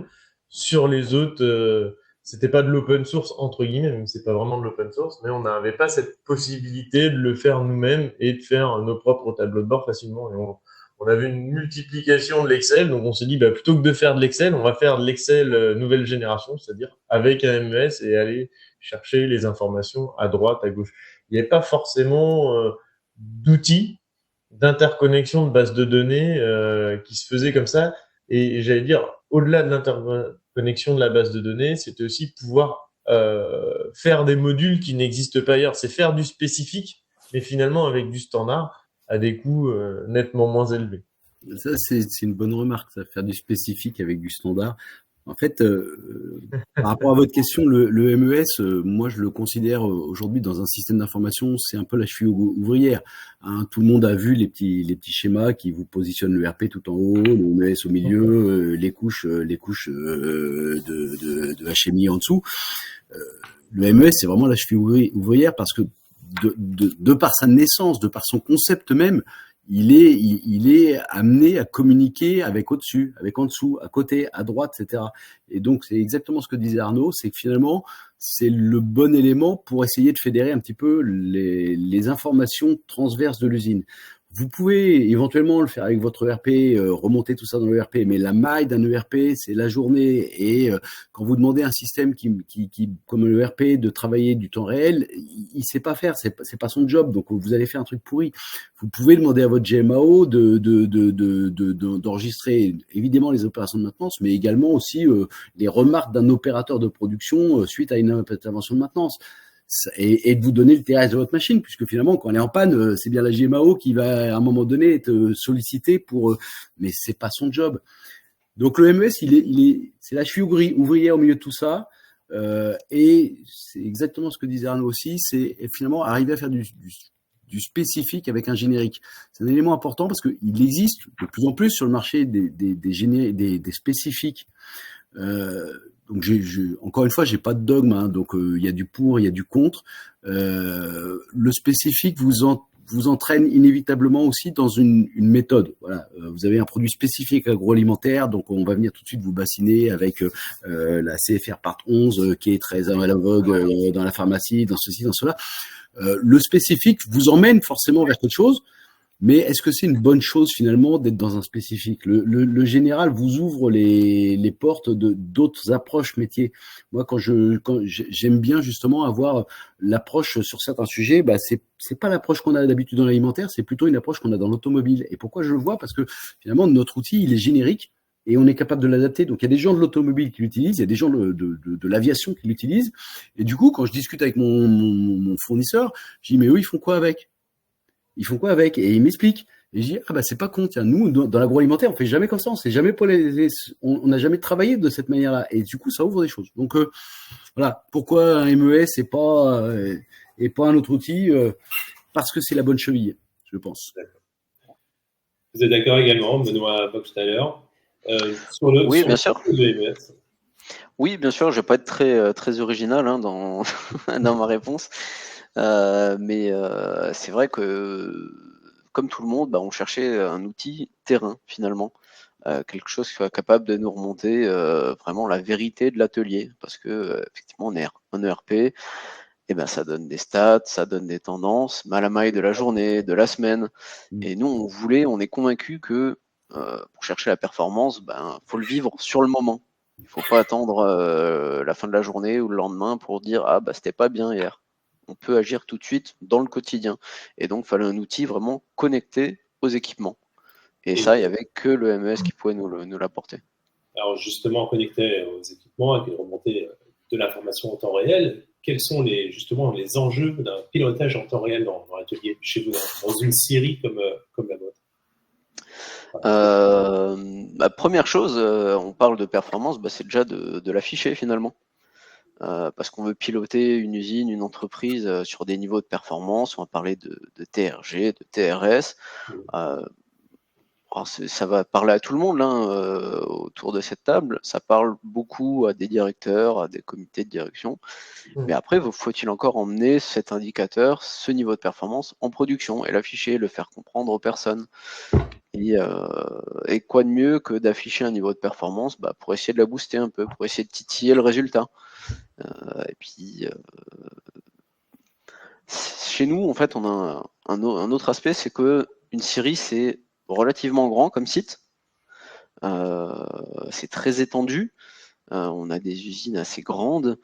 sur les autres c'était pas de l'open source entre guillemets même si c'est pas vraiment de l'open source mais on n'avait pas cette possibilité de le faire nous-mêmes et de faire nos propres tableaux de bord facilement et on avait une multiplication de l'Excel, donc on s'est dit bah, plutôt que de faire de l'Excel, on va faire de l'Excel nouvelle génération, c'est-à-dire avec un MES et aller chercher les informations à droite, à gauche. Il n'y avait pas forcément d'outils d'interconnexion de bases de données qui se faisaient comme ça. Et j'allais dire, au-delà de l'interconnexion de la base de données, c'était aussi pouvoir faire des modules qui n'existent pas ailleurs. C'est faire du spécifique, mais finalement avec du standard à des coûts nettement moins élevés. Ça, c'est une bonne remarque, ça, faire du spécifique avec du standard. En fait, par rapport à votre question, le MES, moi, je le considère aujourd'hui dans un système d'information, c'est un peu la cheville ouvrière. Hein, tout le monde a vu les petits schémas qui vous positionnent le RP tout en haut, le MES au milieu, les couches de HMI en dessous. Le MES, c'est vraiment la cheville ouvrière parce que de par sa naissance, de par son concept même, il est amené à communiquer avec au-dessus, avec en dessous, à côté, à droite, etc. Et donc, c'est exactement ce que disait Arnaud, c'est que finalement, c'est le bon élément pour essayer de fédérer un petit peu les informations transverses de l'usine. Vous pouvez éventuellement le faire avec votre ERP, remonter tout ça dans l'ERP, mais la maille d'un ERP, c'est la journée. Et quand vous demandez à un système qui comme l'ERP, de travailler du temps réel, il sait pas faire, c'est pas son job. Donc vous allez faire un truc pourri. Vous pouvez demander à votre GMAO d'enregistrer évidemment les opérations de maintenance, mais également aussi les remarques d'un opérateur de production suite à une intervention de maintenance. Et de vous donner le TRS de votre machine, puisque finalement, quand elle est en panne, c'est bien la GMAO qui va à un moment donné être sollicitée pour, mais c'est pas son job. Donc le MES, c'est la cheville ouvrière au milieu de tout ça, et c'est exactement ce que disait Arnaud aussi, c'est finalement arriver à faire du spécifique avec un générique. C'est un élément important parce qu'il existe de plus en plus sur le marché des spécifiques. Donc encore une fois, j'ai pas de dogme, hein, donc il y a du pour, il y a du contre. Le spécifique vous entraîne inévitablement aussi dans une méthode. Voilà, vous avez un produit spécifique agroalimentaire, donc on va venir tout de suite vous bassiner avec la CFR Part 11 qui est très à la vogue dans la pharmacie, dans ceci, dans cela. Le spécifique vous emmène forcément vers quelque chose. Mais est-ce que c'est une bonne chose finalement d'être dans un spécifique? Le général vous ouvre les portes d'autres approches métiers. Moi, quand j'aime bien justement avoir l'approche sur certains sujets, bah c'est pas l'approche qu'on a d'habitude dans l'alimentaire, c'est plutôt une approche qu'on a dans l'automobile. Et pourquoi je le vois? Parce que finalement notre outil il est générique et on est capable de l'adapter. Donc il y a des gens de l'automobile qui l'utilisent, il y a des gens de l'aviation qui l'utilisent. Et du coup, quand je discute avec mon fournisseur, je dis mais eux ils font quoi avec? Ils font quoi avec? Et ils m'expliquent. Et je dis, ah bah c'est pas con, tiens, nous, dans l'agroalimentaire, on fait jamais comme ça, on n'a jamais travaillé de cette manière-là. Et du coup, ça ouvre des choses. Donc voilà, pourquoi un MES et pas un autre outil? Parce que c'est la bonne cheville, je pense. Vous êtes d'accord également, Benoît Bockstaller, oui, bien sûr. Le MES. Oui, bien sûr, je vais pas être très original hein, dans ma réponse. Mais c'est vrai que, comme tout le monde, bah, on cherchait un outil terrain finalement. quelque chose qui soit capable de nous remonter vraiment la vérité de l'atelier, parce que effectivement, on est un ERP, et ben ça donne des stats, ça donne des tendances, à la maille de la journée, de la semaine. Et nous, on est convaincu que pour chercher la performance, faut le vivre sur le moment. Il faut pas attendre la fin de la journée ou le lendemain pour dire c'était pas bien hier. On peut agir tout de suite dans le quotidien. Et donc, il fallait un outil vraiment connecté aux équipements. Et ça, il n'y avait que le MES qui pouvait nous l'apporter. Alors justement, connecté aux équipements avec une remontée de l'information en temps réel, quels sont les enjeux d'un pilotage en temps réel dans l'atelier chez vous, dans une série comme la vôtre? Première chose, on parle de performance, c'est déjà de l'afficher finalement. Parce qu'on veut piloter une usine, une entreprise sur des niveaux de performance. On va parler de TRG, de TRS. Ça va parler à tout le monde autour de cette table. Ça parle beaucoup à des directeurs, à des comités de direction. Mais après, faut-il encore emmener cet indicateur, ce niveau de performance en production et l'afficher, le faire comprendre aux personnes. Et quoi de mieux que d'afficher un niveau de performance pour essayer de la booster un peu, pour essayer de titiller le résultat. Et puis, chez nous, en fait, on a un autre aspect, c'est que une scierie, c'est relativement grand comme site. C'est très étendu. On a des usines assez grandes.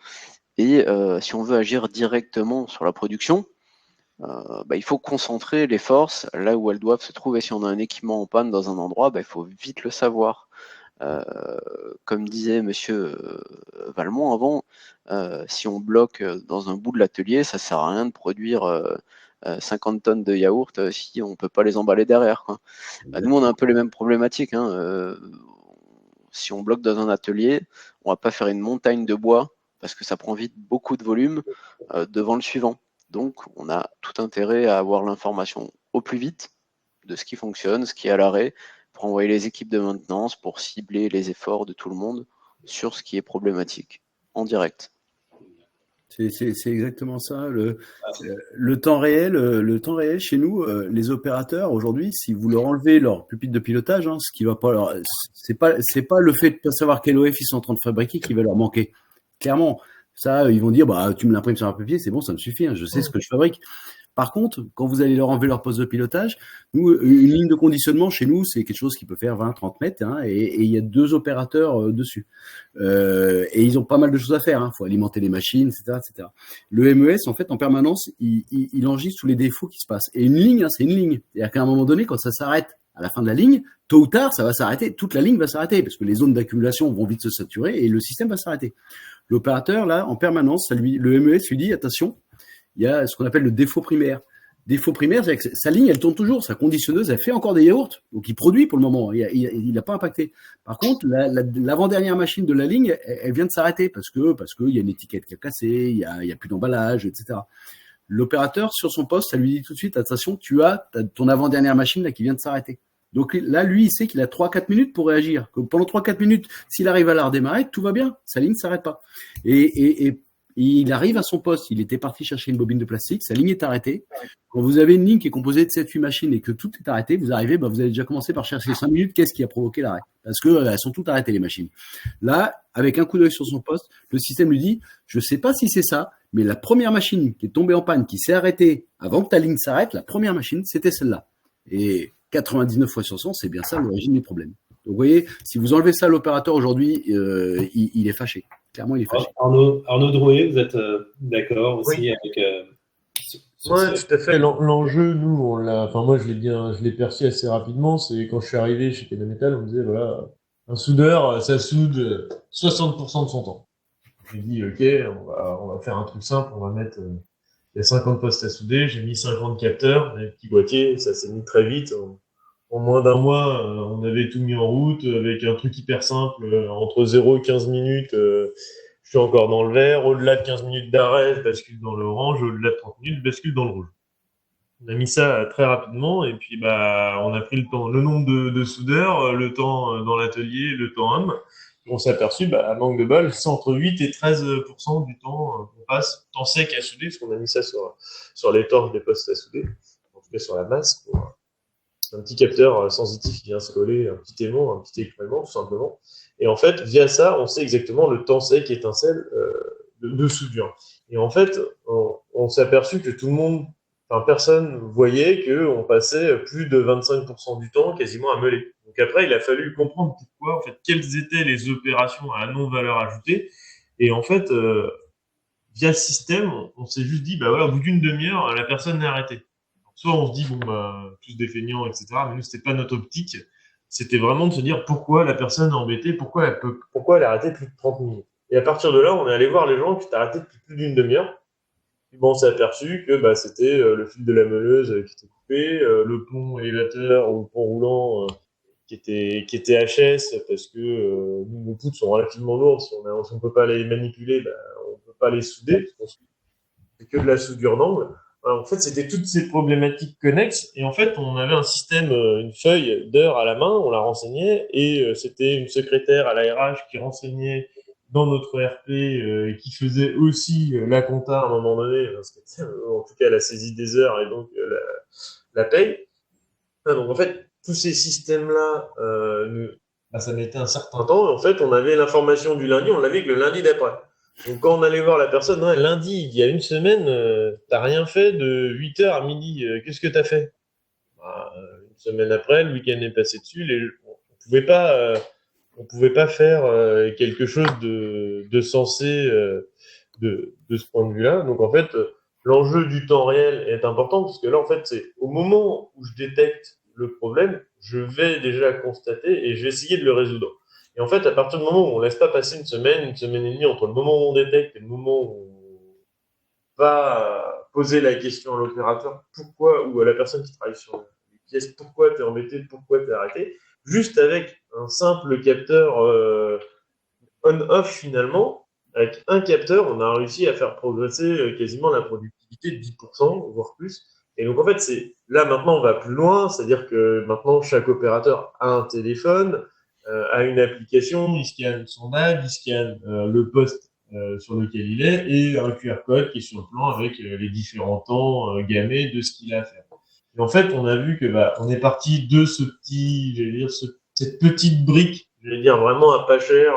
Et si on veut agir directement sur la production, il faut concentrer les forces là où elles doivent se trouver. Si on a un équipement en panne dans un endroit, il faut vite le savoir. Comme disait monsieur Valmont avant, si on bloque dans un bout de l'atelier, ça sert à rien de produire 50 tonnes de yaourt si on peut pas les emballer derrière, quoi. Nous, on a un peu les mêmes problématiques. Si on bloque dans un atelier, on va pas faire une montagne de bois parce que ça prend vite beaucoup de volume devant le suivant. Donc, on a tout intérêt à avoir l'information au plus vite de ce qui fonctionne, ce qui est à l'arrêt, pour envoyer les équipes de maintenance, pour cibler les efforts de tout le monde sur ce qui est problématique, en direct. C'est exactement ça. Le temps réel chez nous, les opérateurs aujourd'hui, si vous leur enlevez leur pupitre de pilotage, ce qui va pas, c'est pas le fait de pas savoir quel OF ils sont en train de fabriquer qui va leur manquer. Clairement, ça, ils vont dire, tu me l'imprimes sur un papier, c'est bon, ça me suffit, je sais ce que je fabrique. Par contre, quand vous allez leur enlever leur poste de pilotage, nous, une ligne de conditionnement chez nous, c'est quelque chose qui peut faire 20-30 mètres, et il y a 2 opérateurs dessus. Et ils ont pas mal de choses à faire. Faut alimenter les machines, etc., etc. Le MES, en fait, en permanence, il enregistre tous les défauts qui se passent. Et une ligne, c'est une ligne. C'est-à-dire qu'à un moment donné, quand ça s'arrête à la fin de la ligne, tôt ou tard, ça va s'arrêter. Toute la ligne va s'arrêter parce que les zones d'accumulation vont vite se saturer et le système va s'arrêter. L'opérateur, là, en permanence, le MES lui dit, attention, il y a ce qu'on appelle le défaut primaire. Défaut primaire, c'est que sa ligne, elle tourne toujours. Sa conditionneuse, elle fait encore des yaourts. Donc, il produit pour le moment. Il n'a pas impacté. Par contre, l'avant-dernière machine de la ligne, elle vient de s'arrêter parce que il y a une étiquette qui a cassé, il y a plus d'emballage, etc. L'opérateur, sur son poste, ça lui dit tout de suite, attention, tu as ton avant-dernière machine là qui vient de s'arrêter. Donc là, lui, il sait qu'il a 3-4 minutes pour réagir. Que pendant 3-4 minutes, s'il arrive à la redémarrer, tout va bien. Sa ligne ne s'arrête pas. Et il arrive à son poste, il était parti chercher une bobine de plastique, sa ligne est arrêtée. Quand vous avez une ligne qui est composée de 7-8 machines et que tout est arrêté, vous arrivez, vous allez déjà commencer par chercher 5 minutes, qu'est-ce qui a provoqué l'arrêt? Parce que elles sont toutes arrêtées, les machines. Là, avec un coup d'œil sur son poste, le système lui dit, je sais pas si c'est ça, mais la première machine qui est tombée en panne, qui s'est arrêtée avant que ta ligne s'arrête, la première machine, c'était celle-là. Et 99 fois sur 100, c'est bien ça l'origine du problème. Donc, vous voyez, si vous enlevez ça à l'opérateur aujourd'hui, il est fâché. Clairement, il est fâché. Arnaud Drouet, vous êtes d'accord aussi avec... Oui, tout à fait. L'enjeu, nous, moi, je l'ai perçu assez rapidement. C'est quand je suis arrivé chez Kenametal, on me disait, voilà, un soudeur, ça soude 60% de son temps. J'ai dit, ok, on va faire un truc simple, on va mettre, il y a 50 postes à souder, j'ai mis 50 capteurs, des petits boîtiers, ça s'est mis très vite. En moins d'un mois, on avait tout mis en route avec un truc hyper simple, entre 0 et 15 minutes, je suis encore dans le vert, au-delà de 15 minutes d'arrêt, je bascule dans l'orange, au-delà de 30 minutes, je bascule dans le rouge. On a mis ça très rapidement, et puis on a pris le temps, le nombre de soudeurs, le temps dans l'atelier, le temps homme. On s'est aperçu, à manque de bol, c'est entre 8 et 13% du temps qu'on passe temps sec à souder, parce qu'on a mis ça sur les torches des postes à souder, en tout cas sur la masse, un petit capteur sensitif qui vient se coller, un petit aimant, un petit écoulement, tout simplement. Et en fait, via ça, on sait exactement le temps sec étincelle de soudure. Et en fait, on s'est aperçu que tout le monde, enfin personne voyait qu'on passait plus de 25% du temps quasiment à meuler. Donc après, il a fallu comprendre pourquoi, en fait, quelles étaient les opérations à non-valeur ajoutée. Et en fait, via le système, on s'est juste dit, bah voilà, au bout d'une demi-heure, la personne est arrêtée. Soit on se dit, bon, bah, tous des feignants, etc. Mais nous, c'était pas notre optique. C'était vraiment de se dire pourquoi la personne est embêtée, pourquoi elle a arrêté plus de 30 minutes. Et à partir de là, on est allé voir les gens qui étaient arrêtés depuis plus d'une demi-heure. Puis bon, on s'est aperçu que bah, c'était le fil de la meuleuse qui était coupé, le pont élévateur ou le pont roulant qui était HS parce que nos poutres sont relativement lourdes. Si on peut pas les manipuler, bah, on peut pas les souder. Parce qu'on fait que de la soudure d'angle. En fait, c'était toutes ces problématiques connexes. Et en fait, on avait un système, une feuille d'heures à la main, on la renseignait, et c'était une secrétaire à l'ARH qui renseignait dans notre RP, qui faisait aussi la compta à un moment donné, parce que, en tout cas la saisie des heures et donc la paye. Donc en fait, tous ces systèmes-là, ça mettait un certain temps. Et en fait, on avait l'information du lundi, on l'avait que le lundi d'après. Donc quand on allait voir la personne, ouais, lundi, il y a une semaine, t'as rien fait de 8h à midi, qu'est-ce que t'as fait? Bah, une semaine après, le week-end est passé dessus, on pouvait pas faire quelque chose de sensé de ce point de vue-là. Donc en fait, l'enjeu du temps réel est important parce que là, en fait, c'est au moment où je détecte le problème, je vais déjà constater et je vais essayer de le résoudre. Et en fait, à partir du moment où on laisse pas passer une semaine et demie entre le moment où on détecte et le moment où on va poser la question à l'opérateur, pourquoi, ou à la personne qui travaille sur les pièces, pourquoi t'es embêté, pourquoi t'es arrêté, juste avec un simple capteur on-off finalement, avec un capteur, on a réussi à faire progresser quasiment la productivité de 10%, voire plus. Et donc en fait, c'est là maintenant on va plus loin, c'est-à-dire que maintenant chaque opérateur a un téléphone, a une application, il scanne son badge, il scanne le poste sur lequel il est et un QR code qui est sur le plan avec les différents temps gammés de ce qu'il a à faire. Et en fait, on a vu que on est parti de ce petit, j'allais dire, cette petite brique, j'allais dire vraiment à pas cher.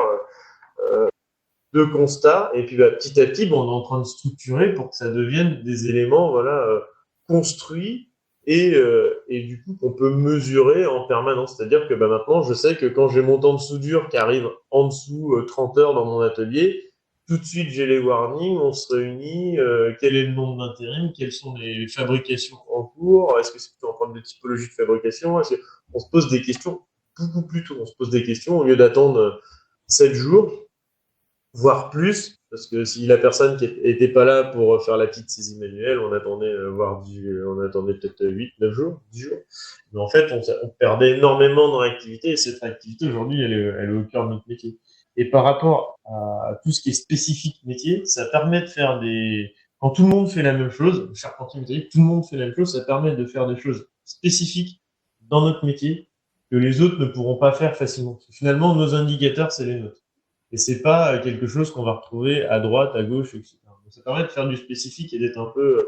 De constat et puis petit à petit on est en train de structurer pour que ça devienne des éléments construits et du coup qu'on peut mesurer en permanence, c'est-à-dire que maintenant je sais que quand j'ai mon temps de soudure qui arrive en dessous 30 heures dans mon atelier, tout de suite j'ai les warnings, on se réunit, quel est le nombre d'intérim, quelles sont les fabrications en cours, est-ce que c'est plutôt en termes de typologie de fabrication, on se pose des questions beaucoup plus tôt, on se pose des questions au lieu d'attendre 7 jours voire plus, parce que si la personne qui était pas là pour faire la petite saisie manuelle, on attendait on attendait peut-être 8, 9 jours, 10 jours. Mais en fait, on perdait énormément dans l'activité, et cette activité, aujourd'hui, elle est au cœur de notre métier. Et par rapport à tout ce qui est spécifique métier, ça permet de faire quand tout le monde fait la même chose, charpentier métallique, tout le monde fait la même chose, ça permet de faire des choses spécifiques dans notre métier que les autres ne pourront pas faire facilement. Parce que finalement, nos indicateurs, c'est les nôtres. Et c'est pas quelque chose qu'on va retrouver à droite, à gauche, etc. Donc ça permet de faire du spécifique et d'être un peu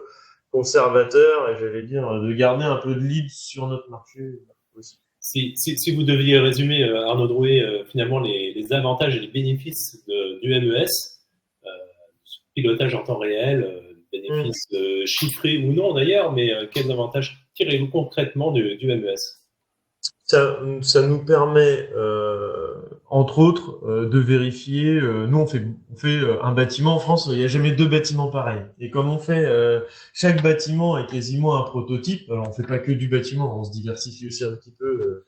conservateur et j'allais dire de garder un peu de lead sur notre marché aussi. Si vous deviez résumer, Arnaud Drouet, finalement les avantages et les bénéfices du MES, pilotage en temps réel, bénéfices chiffrés ou non d'ailleurs, mais quels avantages tirez-vous concrètement du MES? Ça nous permet, entre autres, de vérifier. Nous, on fait un bâtiment en France. Il n'y a jamais deux bâtiments pareils. Et comme on fait, chaque bâtiment est quasiment un prototype. Alors, on fait pas que du bâtiment. On se diversifie aussi un petit peu.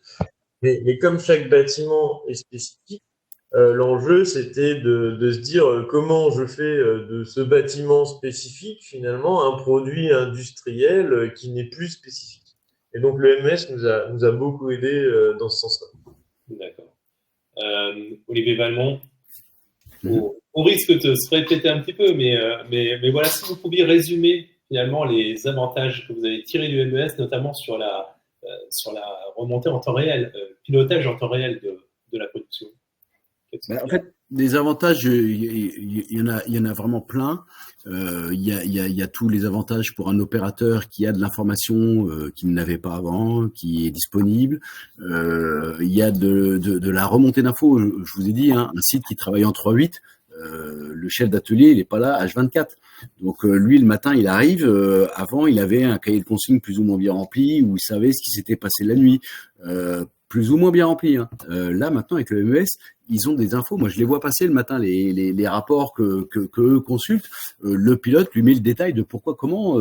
Mais comme chaque bâtiment est spécifique, l'enjeu c'était de se dire comment je fais de ce bâtiment spécifique finalement un produit industriel qui n'est plus spécifique. Et donc le MES nous a beaucoup aidé dans ce sens-là. D'accord. Olivier Valmont, au risque de se répéter un petit peu, mais voilà, si vous pouviez résumer finalement les avantages que vous avez tirés du MES, notamment sur la remontée en temps réel, pilotage en temps réel de la production. En fait, Des avantages, il y en a vraiment plein. Il y a tous les avantages pour un opérateur qui a de l'information qu'il n'avait pas avant, qui est disponible. Il y a de la remontée d'infos. Je vous ai dit, hein, un site qui travaille en 3/8. Le chef d'atelier, il est pas là H24. Donc lui, le matin, il arrive. Avant, il avait un cahier de consignes plus ou moins bien rempli, où il savait ce qui s'était passé la nuit. Plus ou moins bien rempli. Hein. Là, maintenant, avec le MES, ils ont des infos. Moi, je les vois passer le matin, les rapports que eux consultent. Le pilote lui met le détail de pourquoi, comment,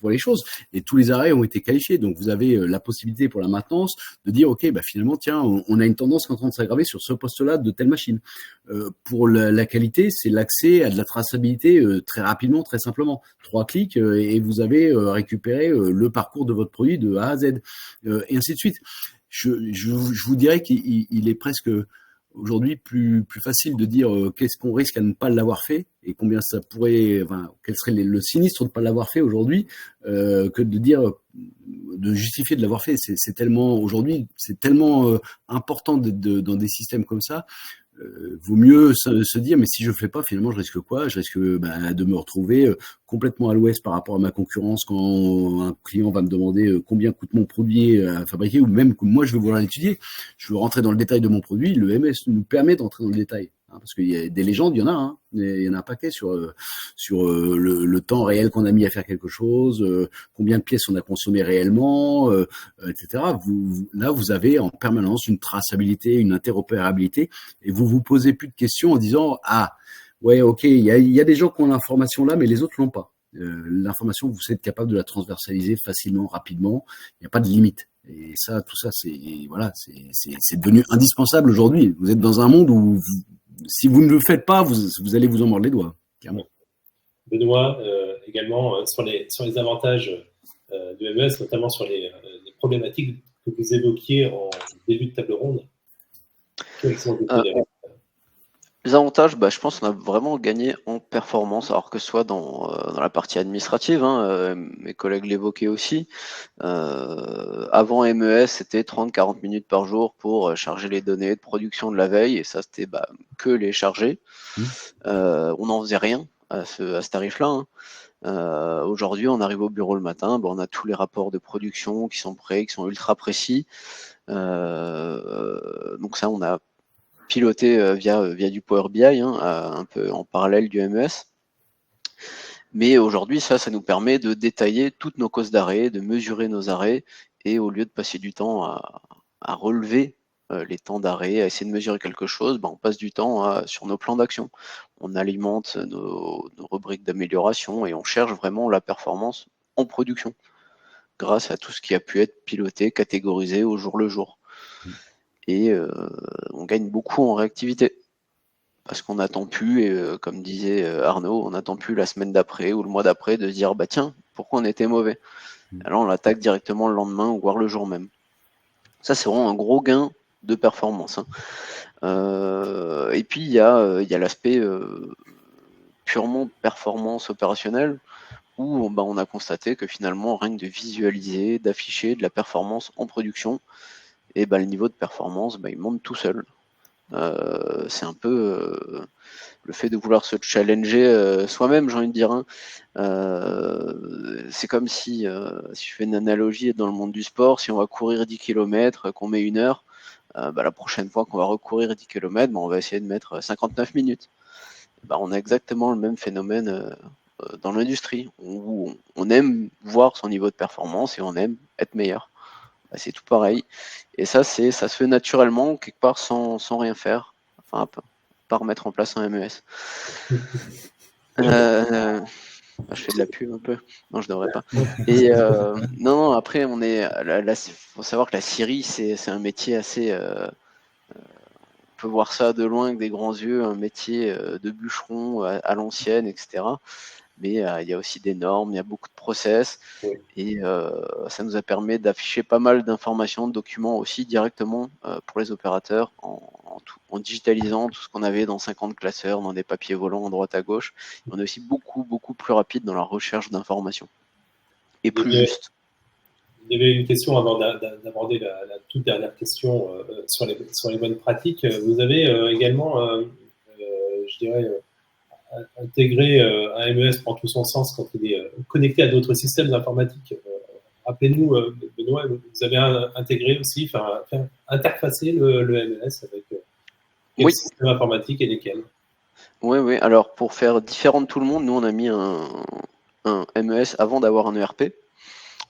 pour les choses. Et tous les arrêts ont été qualifiés. Donc, vous avez la possibilité pour la maintenance de dire, OK, bah, finalement, tiens, on a une tendance qui est en train de s'aggraver sur ce poste-là de telle machine. Pour la qualité, c'est l'accès à de la traçabilité très rapidement, très simplement. 3 clics et vous avez récupéré le parcours de votre produit de A à Z. Et ainsi de suite. Je vous dirais qu'il est presque aujourd'hui plus facile de dire qu'est-ce qu'on risque à ne pas l'avoir fait et combien ça pourrait, enfin, quel serait le sinistre de ne pas l'avoir fait aujourd'hui que de dire, de justifier de l'avoir fait. C'est tellement aujourd'hui, c'est tellement important dans des systèmes comme ça. Vaut mieux se dire, mais si je fais pas, finalement, je risque quoi? Je risque de me retrouver complètement à l'ouest par rapport à ma concurrence quand un client va me demander combien coûte mon produit à fabriquer, ou même que moi, je veux vouloir l'étudier. Je veux rentrer dans le détail de mon produit. Le MS nous permet d'entrer dans le détail. Parce qu'il y a des légendes, il y en a, hein. Il y en a un paquet sur le temps réel qu'on a mis à faire quelque chose, combien de pièces on a consommé réellement, etc. Là, vous avez en permanence une traçabilité, une interopérabilité, et vous vous posez plus de questions en disant ouais, ok, il y a des gens qui ont l'information là, mais les autres l'ont pas. L'information, vous êtes capable de la transversaliser facilement, rapidement. Il n'y a pas de limite. Et ça, tout ça, c'est devenu indispensable aujourd'hui. Vous êtes dans un monde où si vous ne le faites pas, vous allez vous en mordre les doigts, clairement. Benoît, également sur les avantages de MES, notamment sur les problématiques que vous évoquiez en début de table ronde. Quels sont les avantages, je pense qu'on a vraiment gagné en performance, alors que ce soit dans la partie administrative, hein, mes collègues l'évoquaient aussi. Avant MES, c'était 30-40 minutes par jour pour charger les données de production de la veille, et ça, c'était que les charger. On n'en faisait rien à ce tarif-là. Hein. Aujourd'hui, on arrive au bureau le matin, on a tous les rapports de production qui sont prêts, qui sont ultra précis. Donc ça, on a piloté via du Power BI, hein, un peu en parallèle du MES. Mais aujourd'hui, ça nous permet de détailler toutes nos causes d'arrêt, de mesurer nos arrêts, et au lieu de passer du temps à relever les temps d'arrêt, à essayer de mesurer quelque chose, on passe du temps sur nos plans d'action. On alimente nos rubriques d'amélioration et on cherche vraiment la performance en production, grâce à tout ce qui a pu être piloté, catégorisé au jour le jour. Et on gagne beaucoup en réactivité. Parce qu'on n'attend plus, et comme disait Arnaud, on n'attend plus la semaine d'après ou le mois d'après de se dire tiens, pourquoi on était mauvais? Alors on l'attaque directement le lendemain ou voire le jour même. Ça, c'est vraiment un gros gain de performance. Hein. Et puis il y a l'aspect purement performance opérationnelle, où on a constaté que finalement, rien que de visualiser, d'afficher de la performance en production, et le niveau de performance, il monte tout seul. C'est un peu le fait de vouloir se challenger soi-même, j'ai envie de dire. Hein. C'est comme si je fais une analogie dans le monde du sport, si on va courir 10 km, qu'on met 1 heure, la prochaine fois qu'on va recourir 10 km, on va essayer de mettre 59 minutes. On a exactement le même phénomène dans l'industrie, où on aime voir son niveau de performance et on aime être meilleur. C'est tout pareil. Et ça se fait naturellement, quelque part, sans rien faire. Enfin, pas remettre en place un MES. Je fais de la pub un peu. Non, je devrais pas. Et non, après, faut savoir que la scierie, c'est un métier assez... on peut voir ça de loin avec des grands yeux, un métier de bûcheron à l'ancienne, etc. Mais il y a aussi des normes, il y a beaucoup de process, et ça nous a permis d'afficher pas mal d'informations, de documents aussi directement pour les opérateurs en digitalisant tout ce qu'on avait dans 50 classeurs, dans des papiers volants à droite à gauche. Et on est aussi beaucoup plus rapide dans la recherche d'informations et plus juste. Il y avait une question avant d'aborder la toute dernière question sur les bonnes pratiques. Vous avez également dirais, intégrer un MES prend tout son sens quand il est connecté à d'autres systèmes informatiques. Rappelez-nous, Benoît, vous avez intégré aussi, interfacé le MES avec quel système informatique et lesquels? Oui. Alors, pour faire différent de tout le monde, nous, on a mis un MES avant d'avoir un ERP.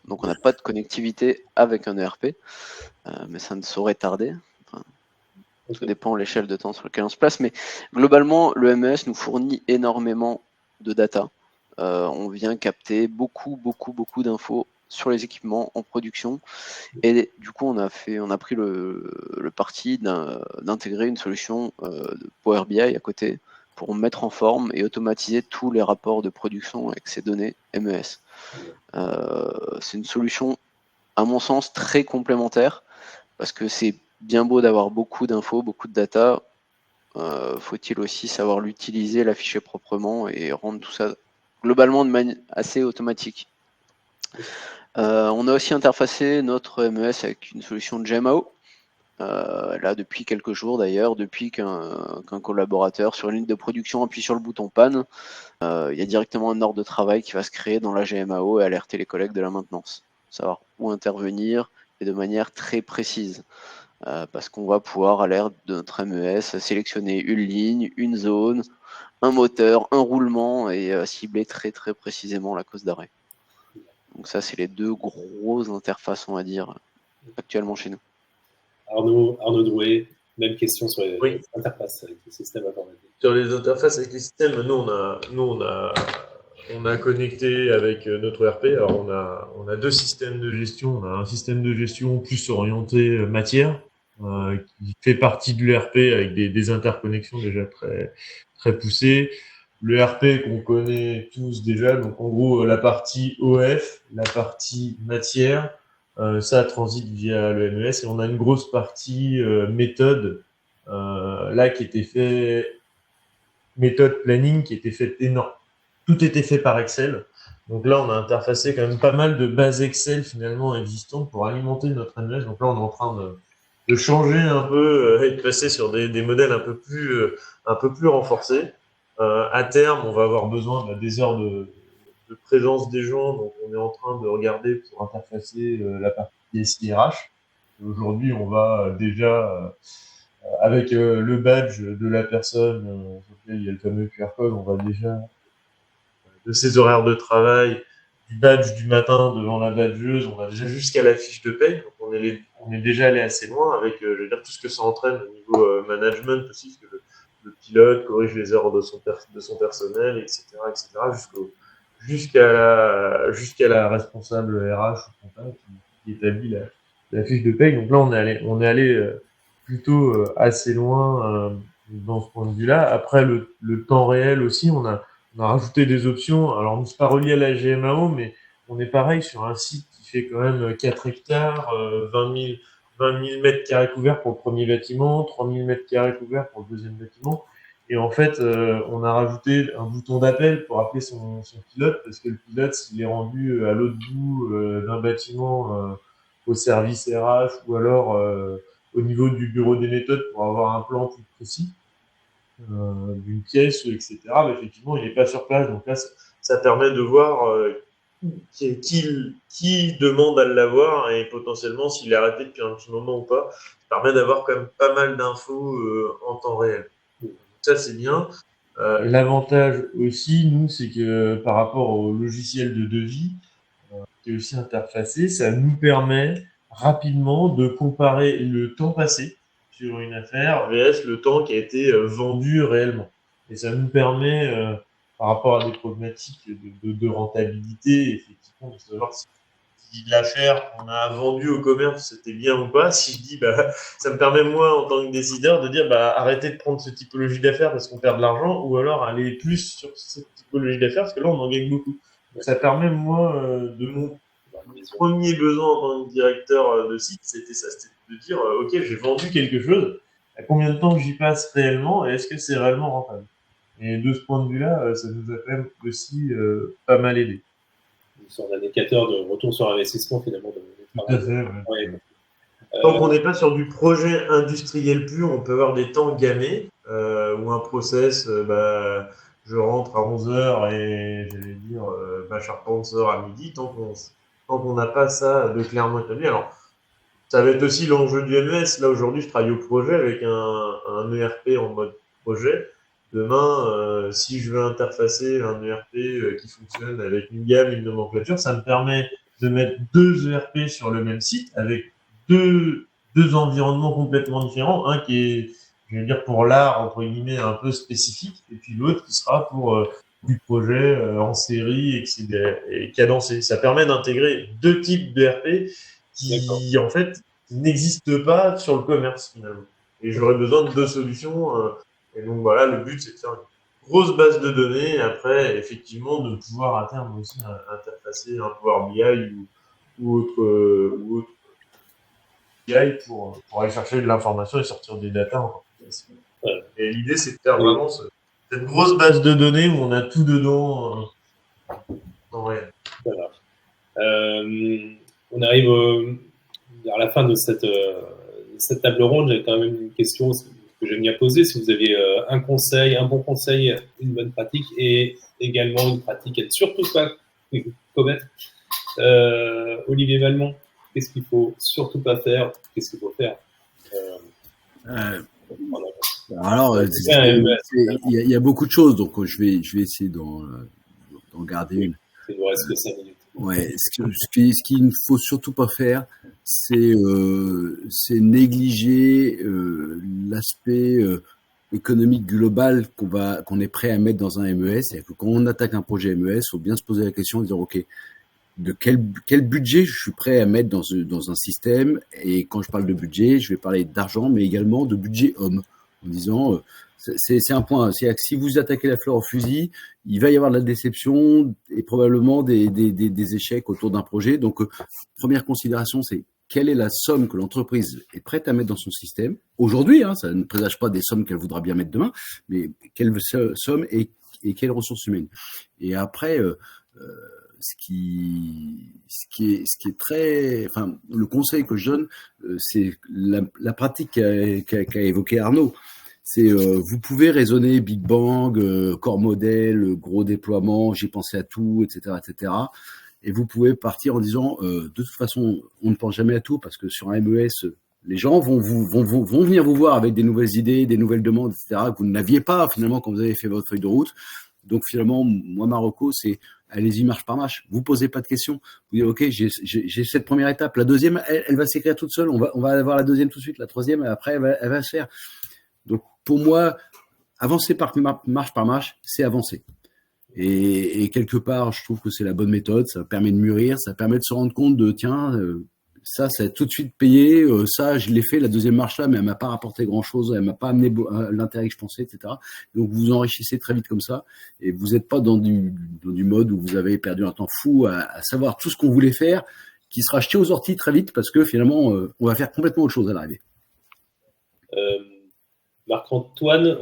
Donc, on n'a pas de connectivité avec un ERP, mais ça ne saurait tarder. Tout dépend de l'échelle de temps sur laquelle on se place. Mais globalement, le MES nous fournit énormément de data. On vient capter beaucoup d'infos sur les équipements en production. Et du coup, on a pris le parti d'intégrer une solution de Power BI à côté pour mettre en forme et automatiser tous les rapports de production avec ces données MES. C'est une solution, à mon sens, très complémentaire parce que c'est bien beau d'avoir beaucoup d'infos, beaucoup de data. Faut-il aussi savoir l'utiliser, l'afficher proprement et rendre tout ça globalement de manière assez automatique. On a aussi interfacé notre MES avec une solution de GMAO. Là, depuis quelques jours d'ailleurs, depuis qu'un collaborateur sur une ligne de production appuie sur le bouton panne, il y a directement un ordre de travail qui va se créer dans la GMAO et alerter les collègues de la maintenance. Savoir où intervenir et de manière très précise. Parce qu'on va pouvoir, à l'ère de notre MES, sélectionner une ligne, une zone, un moteur, un roulement et cibler très précisément la cause d'arrêt. Donc ça, c'est les deux grosses interfaces, on va dire, actuellement chez nous. Arnaud Drouet, même question sur les interfaces avec les systèmes informatiques. Sur les interfaces avec les systèmes, on a connecté avec notre ERP. Alors on a deux systèmes de gestion. On a un système de gestion plus orienté matière, qui fait partie de l'ERP avec des interconnexions déjà très poussées. L'ERP qu'on connaît tous déjà, donc en gros la partie OF, la partie matière, ça transite via le MES et on a une grosse partie méthode là qui était fait, méthode planning qui était faite énorme. Tout était fait par Excel. Donc là, on a interfacé quand même pas mal de bases Excel finalement existantes pour alimenter notre MES. Donc là, on est en train de changer un peu et de passer sur des modèles un peu plus renforcés. À terme, on va avoir besoin des heures de présence des gens. Donc on est en train de regarder pour interfacer la partie SIRH. Aujourd'hui, on va déjà avec le badge de la personne sur lequel il y a le fameux QR code, on va déjà de ses horaires de travail, du badge du matin devant la badgeuse, on va déjà jusqu'à la fiche de paye. Donc on est déjà allé assez loin avec, je veux dire, tout ce que ça entraîne au niveau management aussi, parce que le pilote corrige les erreurs de son personnel, etc., jusqu'à la responsable RH ou comptable qui établit la fiche de paye. Donc là, on est allé plutôt assez loin dans ce point de vue-là. Après, le temps réel aussi, on a rajouté des options. Alors, c'est pas relié à la GMAO, mais on est pareil sur un site qui fait quand même 4 hectares, 20 000 mètres carrés couverts pour le premier bâtiment, 3 000 mètres carrés couverts pour le deuxième bâtiment. Et en fait, on a rajouté un bouton d'appel pour appeler son pilote, parce que le pilote, s'il est rendu à l'autre bout d'un bâtiment au service RH ou alors au niveau du bureau des méthodes pour avoir un plan plus précis d'une pièce, etc. Mais effectivement, il n'est pas sur place. Donc là, ça permet de voir qui demande à l'avoir et potentiellement s'il est arrêté depuis un petit moment ou pas. Ça permet d'avoir quand même pas mal d'infos en temps réel. Donc, ça, c'est bien. L'avantage aussi, nous, c'est que par rapport au logiciel de devis, qui est aussi interfacé, ça nous permet rapidement de comparer le temps passé sur une affaire vs le temps qui a été vendu réellement. Et ça nous permet, par rapport à des problématiques de rentabilité, effectivement, de savoir si l'affaire qu'on a vendue au commerce c'était bien ou pas. Si je dis, ça me permet moi en tant que décideur de dire, arrêtez de prendre cette typologie d'affaires parce qu'on perd de l'argent, ou alors aller plus sur cette typologie d'affaires parce que là on en gagne beaucoup. Donc, ça permet moi de mon premier besoin en tant que directeur de site, c'était ça, c'était de dire, ok, j'ai vendu quelque chose, à combien de temps j'y passe réellement et est-ce que c'est réellement rentable? Et de ce point de vue-là, ça nous a quand même aussi pas mal aidé. C'est un indicateur de retour sur investissement finalement. Tout à fait. Ouais. Tant qu'on n'est pas sur du projet industriel pur, on peut avoir des temps gammés. ou un process, je rentre à 11h et j'allais dire, Charpente sort à midi, tant qu'on n'a pas ça de clairement établi. Alors, ça va être aussi l'enjeu du MES. Là, aujourd'hui, je travaille au projet avec un ERP en mode projet. Demain, si je veux interfacer un ERP qui fonctionne avec une gamme, une nomenclature, ça me permet de mettre 2 ERP sur le même site avec deux environnements complètement différents. Un qui est, je vais dire, pour l'art, entre guillemets, un peu spécifique, et puis l'autre qui sera pour du projet en série et cadencé. Ça permet d'intégrer 2 types d'ERP qui, en fait, n'existent pas sur le commerce, finalement. Et j'aurais besoin de 2 solutions. Et donc, voilà, le but, c'est de faire une grosse base de données. Et après, effectivement, de pouvoir à terme aussi interfacer un Power BI ou autre BI pour aller chercher de l'information et sortir des datas encore plus facilement. Ouais. Et l'idée, c'est de faire vraiment cette grosse base de données où on a tout dedans en réel. Voilà. On arrive vers la fin de cette table ronde. J'avais quand même une question que j'aime bien poser. Si vous aviez un bon conseil, une bonne pratique et également une pratique à ne surtout pas commettre. Olivier Valmont, qu'est-ce qu'il faut surtout pas faire? Qu'est-ce qu'il faut faire? Alors, il y a beaucoup de choses, donc je vais essayer d'en garder une. Il nous reste que 5 minutes. Ouais, ce qu'il ne faut surtout pas faire, c'est négliger l'aspect économique global qu'on est prêt à mettre dans un MES. C'est-à-dire que quand on attaque un projet MES, il faut bien se poser la question de dire ok, de quel budget je suis prêt à mettre dans un système. Et quand je parle de budget, je vais parler d'argent, mais également de budget homme, en disant c'est un point. C'est-à-dire que si vous attaquez la fleur au fusil, il va y avoir de la déception et probablement des échecs autour d'un projet. Donc, première considération, c'est quelle est la somme que l'entreprise est prête à mettre dans son système aujourd'hui. Ça ne présage pas des sommes qu'elle voudra bien mettre demain, mais quelle somme et quelles ressources humaines. Et après, ce qui est très, enfin, le conseil que je donne, c'est la pratique qu'a évoqué Arnaud. C'est vous pouvez raisonner Big Bang, corps modèle, gros déploiement, j'ai pensé à tout, etc., etc. Et vous pouvez partir en disant de toute façon, on ne pense jamais à tout parce que sur un MES, les gens vont venir vous voir avec des nouvelles idées, des nouvelles demandes, etc. que vous n'aviez pas finalement quand vous avez fait votre feuille de route. Donc finalement, moi, ma reco, c'est allez-y marche par marche. Vous posez pas de questions. Vous dites ok, j'ai cette première étape. La deuxième, elle va s'écrire toute seule. On va avoir la deuxième tout de suite. La troisième, après, elle va se faire. Donc pour moi, avancer par marche par marche, c'est avancer. Et quelque part, je trouve que c'est la bonne méthode. Ça permet de mûrir, ça permet de se rendre compte de tiens, ça a tout de suite payé. Ça, je l'ai fait la deuxième marche là, mais elle m'a pas rapporté grand chose. Elle m'a pas amené l'intérêt que je pensais, etc. Donc vous enrichissez très vite comme ça, et vous n'êtes pas dans du mode où vous avez perdu un temps fou à savoir tout ce qu'on voulait faire, qui sera jeté aux orties très vite parce que finalement, on va faire complètement autre chose à l'arrivée. Marc-Antoine,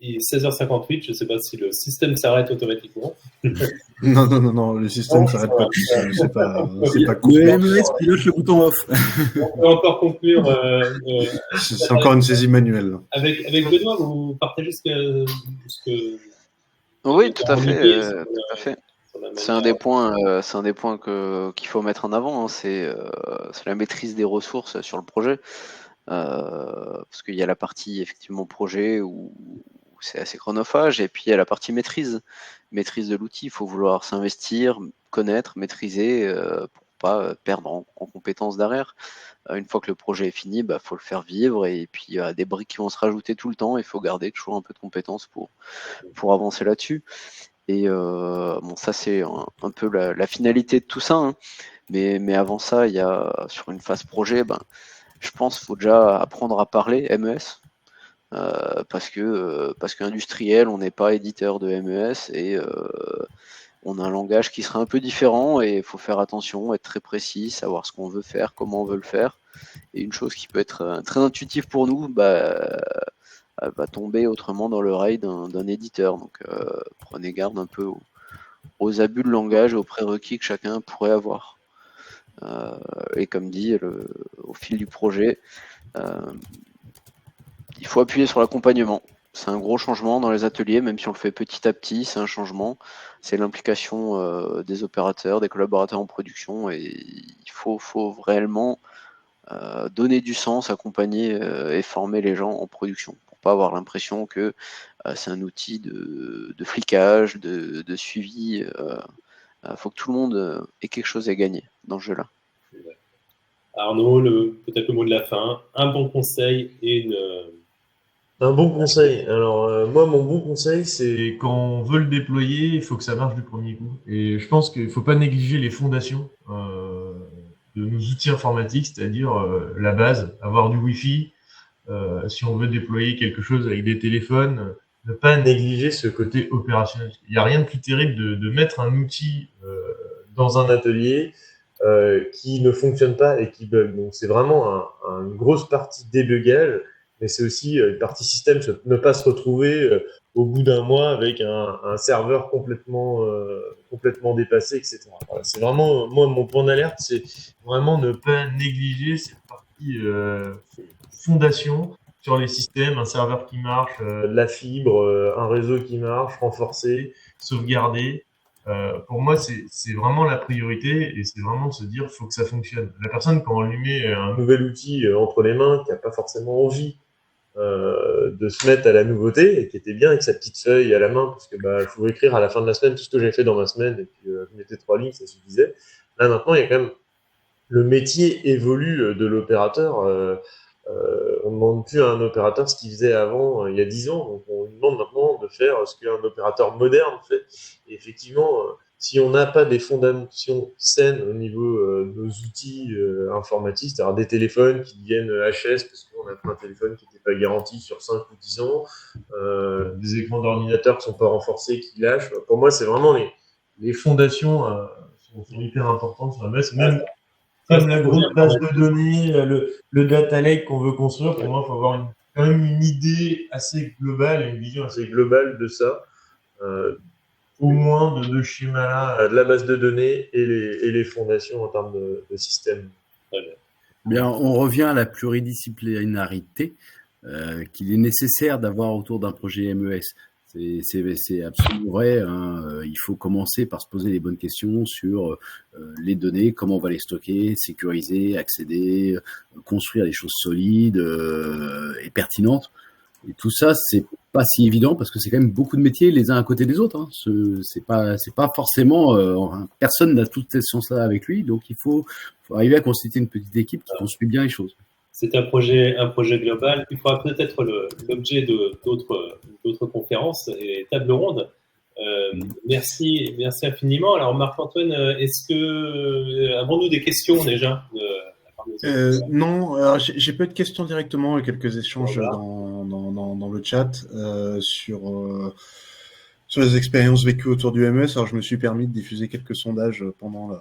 il est 16h58, je ne sais pas si le système s'arrête automatiquement. Non, le système ne s'arrête pas. C'est pas cool. Le MES pilote le bouton off. On peut encore conclure. C'est encore une saisie manuelle. Avec Benoît, vous partagez ce que oui, tout à fait. C'est un des points qu'il faut mettre en avant. C'est la maîtrise des ressources sur le projet. Parce qu'il y a la partie effectivement projet où c'est assez chronophage, et puis il y a la partie maîtrise de l'outil. Il faut vouloir s'investir, connaître, maîtriser pour pas perdre en compétences derrière. Une fois que le projet est fini, faut le faire vivre, et puis il y a des briques qui vont se rajouter tout le temps. Il faut garder toujours un peu de compétences pour avancer là-dessus. Et ça c'est un peu la finalité de tout ça. Mais avant ça, il y a sur une phase projet, je pense qu'il faut déjà apprendre à parler MES, parce qu'industriel, on n'est pas éditeur de MES, et on a un langage qui sera un peu différent, et il faut faire attention, être très précis, savoir ce qu'on veut faire, comment on veut le faire. Et une chose qui peut être très intuitive pour nous, va tomber autrement dans l'oreille d'un éditeur. Donc prenez garde un peu aux abus de langage, aux prérequis que chacun pourrait avoir. Et comme dit, au fil du projet, il faut appuyer sur l'accompagnement. C'est un gros changement dans les ateliers, même si on le fait petit à petit, c'est un changement. C'est l'implication des opérateurs, des collaborateurs en production, et il faut réellement donner du sens, accompagner et former les gens en production, pour pas avoir l'impression que c'est un outil de flicage, de suivi. Faut que tout le monde ait quelque chose à gagner dans ce jeu-là. Arnaud, peut-être le mot de la fin, un bon conseil et Un bon conseil. Alors, moi, mon bon conseil, c'est quand on veut le déployer, il faut que ça marche du premier coup. Et je pense qu'il faut pas négliger les fondations de nos outils informatiques, c'est-à-dire la base, avoir du Wi-Fi. Si on veut déployer quelque chose avec des téléphones, ne pas négliger ce côté opérationnel. Il n'y a rien de plus terrible de mettre un outil dans un atelier qui ne fonctionne pas et qui bug. Donc, c'est vraiment une grosse partie débugage, mais c'est aussi une partie système, ne pas se retrouver au bout d'un mois avec un serveur complètement dépassé, etc. Voilà, c'est vraiment, moi, mon point d'alerte, c'est vraiment ne pas négliger cette partie fondation sur les systèmes, un serveur qui marche, de la fibre, un réseau qui marche, renforcé, sauvegardé. Pour moi, c'est vraiment la priorité et c'est vraiment se dire faut que ça fonctionne. La personne, quand on lui met un nouvel outil entre les mains, qui n'a pas forcément envie de se mettre à la nouveauté et qui était bien avec sa petite feuille à la main, parce que il faut écrire à la fin de la semaine tout ce que j'ai fait dans ma semaine et puis je mettais 3 lignes, ça suffisait. Là maintenant, il y a quand même le métier évolue de l'opérateur. On ne demande plus à un opérateur ce qu'il faisait avant, il y a 10 ans. Donc, on lui demande maintenant de faire ce qu'un opérateur moderne fait. Et effectivement, si on n'a pas des fondations saines au niveau de nos outils informatiques, c'est-à-dire des téléphones qui deviennent HS parce qu'on a pris un téléphone qui n'était pas garanti sur 5 ou 10 ans, des écrans d'ordinateur qui ne sont pas renforcés, qui lâchent. Pour moi, c'est vraiment les fondations sont hyper importantes sur la base. Même comme la grosse base de données, le data lake qu'on veut construire, pour moi, il faut avoir quand même une idée assez globale, une vision assez globale de ça. Au moins de schéma-là, de la base de données et les fondations en termes de système. Bien, on revient à la pluridisciplinarité qu'il est nécessaire d'avoir autour d'un projet MES. C'est absolument vrai. Hein. Il faut commencer par se poser les bonnes questions sur les données, comment on va les stocker, sécuriser, accéder, construire des choses solides et pertinentes. Et tout ça, c'est pas si évident parce que c'est quand même beaucoup de métiers les uns à côté des autres. Hein. C'est pas forcément personne n'a toutes ces sciences-là avec lui, donc il faut arriver à constituer une petite équipe qui construit bien les choses. C'est un projet global. Il faudra peut-être l'objet d'autres conférences et tables rondes. Merci infiniment. Alors Marc-Antoine, avons-nous des questions déjà Non, alors j'ai peu de questions directement et quelques échanges dans le chat sur les expériences vécues autour du MES. Alors je me suis permis de diffuser quelques sondages pendant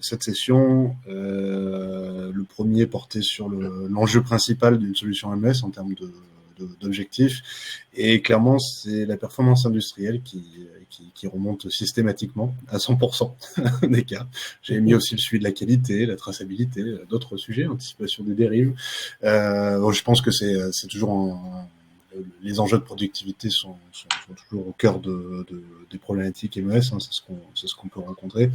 cette session. Le premier portait sur l'enjeu principal d'une solution MES en termes d'objectifs. Et clairement, c'est la performance industrielle qui remonte systématiquement à 100% des cas. J'ai mis aussi le suivi de la qualité, la traçabilité, d'autres sujets, anticipation des dérives. Je pense que c'est toujours les enjeux de productivité sont toujours au cœur des problématiques MES. Hein, c'est ce qu'on peut rencontrer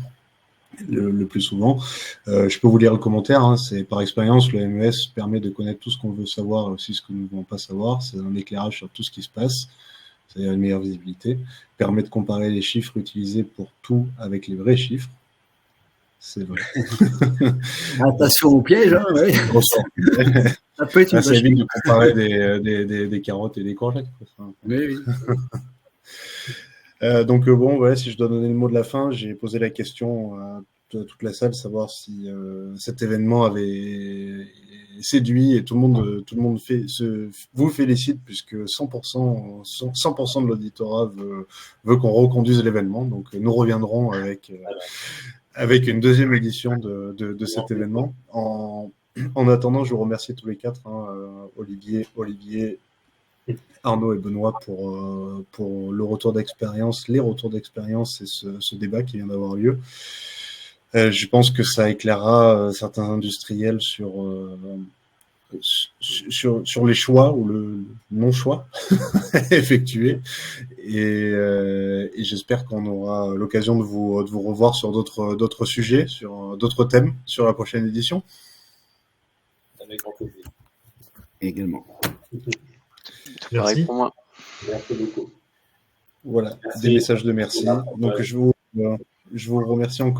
le plus souvent. Je peux vous lire le commentaire, hein, c'est par expérience, le MES permet de connaître tout ce qu'on veut savoir et aussi ce que nous ne voulons pas savoir. C'est un éclairage sur tout ce qui se passe, c'est-à-dire une meilleure visibilité. Permet de comparer les chiffres utilisés pour tout avec les vrais chiffres. C'est vrai. Attention au piège, hein, ouais. Ça peut être une ça évite de comparer des carottes et des courgettes. Oui. Donc bon, voilà, si je dois donner le mot de la fin, j'ai posé la question à toute la salle, savoir si cet événement avait séduit et tout le monde vous félicite puisque 100% de l'auditorat veut qu'on reconduise l'événement. Donc nous reviendrons avec une deuxième édition de cet événement. En attendant, je vous remercie tous les quatre, hein, Olivier, Arnaud et Benoît pour le retour d'expérience, les retours d'expérience et ce débat qui vient d'avoir lieu. Je pense que ça éclairera certains industriels sur sur les choix ou le non-choix effectués. Et j'espère qu'on aura l'occasion de vous revoir sur d'autres sujets, sur d'autres thèmes sur la prochaine édition. Avec grand plaisir. Également. Pareil pour moi. Merci beaucoup. Voilà, Merci. des messages de merci. Donc je vous remercie encore.